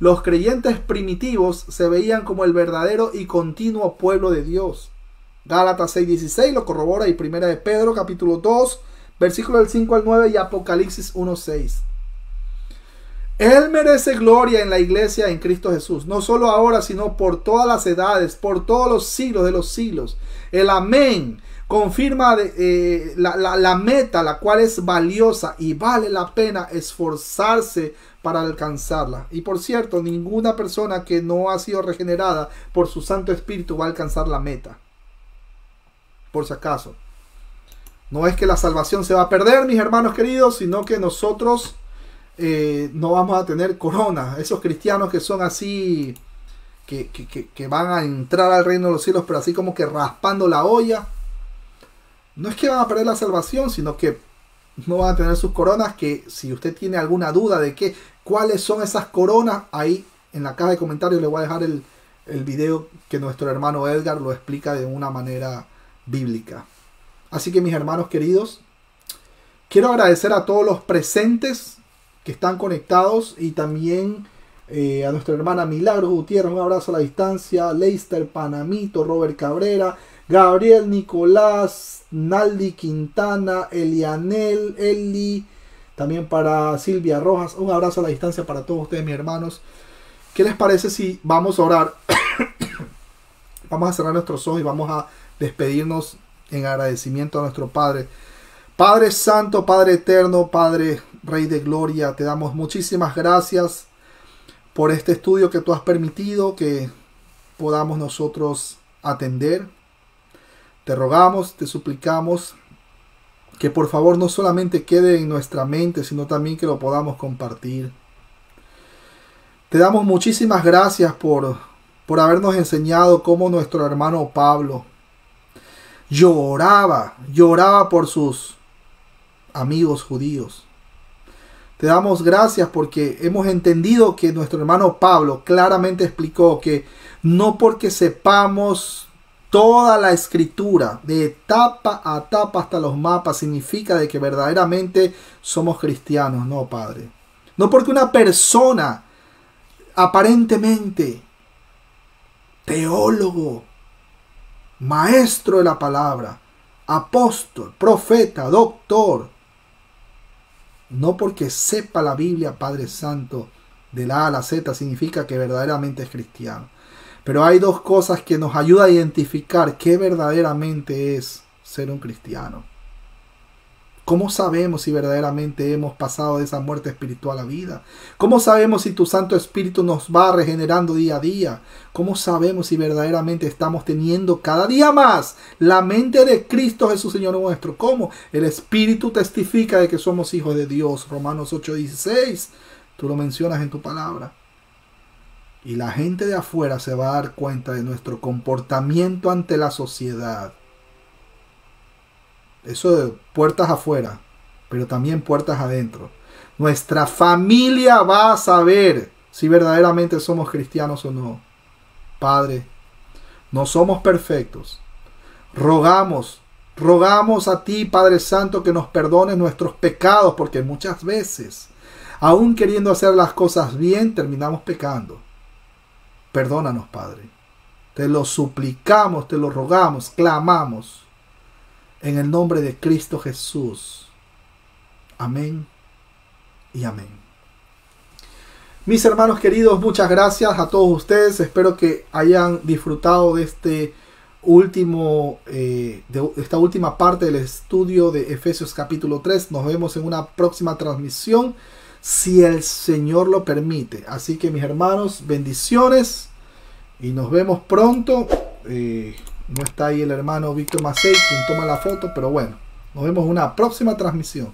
Los creyentes primitivos se veían como el verdadero y continuo pueblo de Dios. Gálatas 6:16 lo corrobora, y Primera de Pedro capítulo 2 versículo del 5 al 9 y Apocalipsis 1:6. Él merece gloria en la iglesia en Cristo Jesús, no solo ahora, sino por todas las edades, por todos los siglos de los siglos. El amén confirma la meta, la cual es valiosa y vale la pena esforzarse para alcanzarla. Y por cierto, ninguna persona que no ha sido regenerada por su Santo Espíritu va a alcanzar la meta. Por si acaso. No es que la salvación se va a perder, mis hermanos queridos, sino que nosotros no vamos a tener corona. Esos cristianos que son así, que van a entrar al reino de los cielos, pero así como que raspando la olla. No es que van a perder la salvación, sino que no van a tener sus coronas. Que si usted tiene alguna duda de cuáles son esas coronas, ahí en la caja de comentarios le voy a dejar el video que nuestro hermano Edgar lo explica de una manera bíblica. Así que, mis hermanos queridos, quiero agradecer a todos los presentes que están conectados, y también a nuestra hermana Milagros Gutiérrez, un abrazo a la distancia, Leister Panamito, Robert Cabrera, Gabriel Nicolás, Naldi Quintana, Elianel, Eli, también para Silvia Rojas, un abrazo a la distancia para todos ustedes, mis hermanos. ¿Qué les parece si vamos a orar? Vamos a cerrar nuestros ojos y vamos a despedirnos en agradecimiento a nuestro Padre. Padre Santo, Padre Eterno, Padre Rey de Gloria, te damos muchísimas gracias por este estudio que tú has permitido que podamos nosotros atender. Te rogamos, te suplicamos que por favor no solamente quede en nuestra mente, sino también que lo podamos compartir. Te damos muchísimas gracias por habernos enseñado cómo nuestro hermano Pablo lloraba por sus amigos judíos. Te damos gracias porque hemos entendido que nuestro hermano Pablo claramente explicó que no porque sepamos toda la escritura de etapa a etapa hasta los mapas significa de que verdaderamente somos cristianos. No, Padre. No porque una persona aparentemente teólogo, maestro de la palabra, apóstol, profeta, doctor, no porque sepa la Biblia, Padre Santo, de la A a la Z, significa que verdaderamente es cristiano. Pero hay dos cosas que nos ayudan a identificar qué verdaderamente es ser un cristiano. ¿Cómo sabemos si verdaderamente hemos pasado de esa muerte espiritual a vida? ¿Cómo sabemos si tu Santo Espíritu nos va regenerando día a día? ¿Cómo sabemos si verdaderamente estamos teniendo cada día más la mente de Cristo Jesús, Señor nuestro? ¿Cómo? El Espíritu testifica de que somos hijos de Dios. Romanos 8:16. Tú lo mencionas en tu palabra. Y la gente de afuera se va a dar cuenta de nuestro comportamiento ante la sociedad. Eso de puertas afuera, pero también puertas adentro. Nuestra familia va a saber si verdaderamente somos cristianos o no. Padre, no somos perfectos. Rogamos a ti, Padre Santo, que nos perdones nuestros pecados, porque muchas veces, aún queriendo hacer las cosas bien, terminamos pecando. Perdónanos, Padre. Te lo suplicamos, te lo rogamos, clamamos. En el nombre de Cristo Jesús. Amén y amén. Mis hermanos queridos, muchas gracias a todos ustedes. Espero que hayan disfrutado de esta última parte del estudio de Efesios capítulo 3. Nos vemos en una próxima transmisión, si el Señor lo permite. Así que, mis hermanos, bendiciones y nos vemos pronto. No está ahí el hermano Víctor Macei quien toma la foto, pero bueno, nos vemos en una próxima transmisión.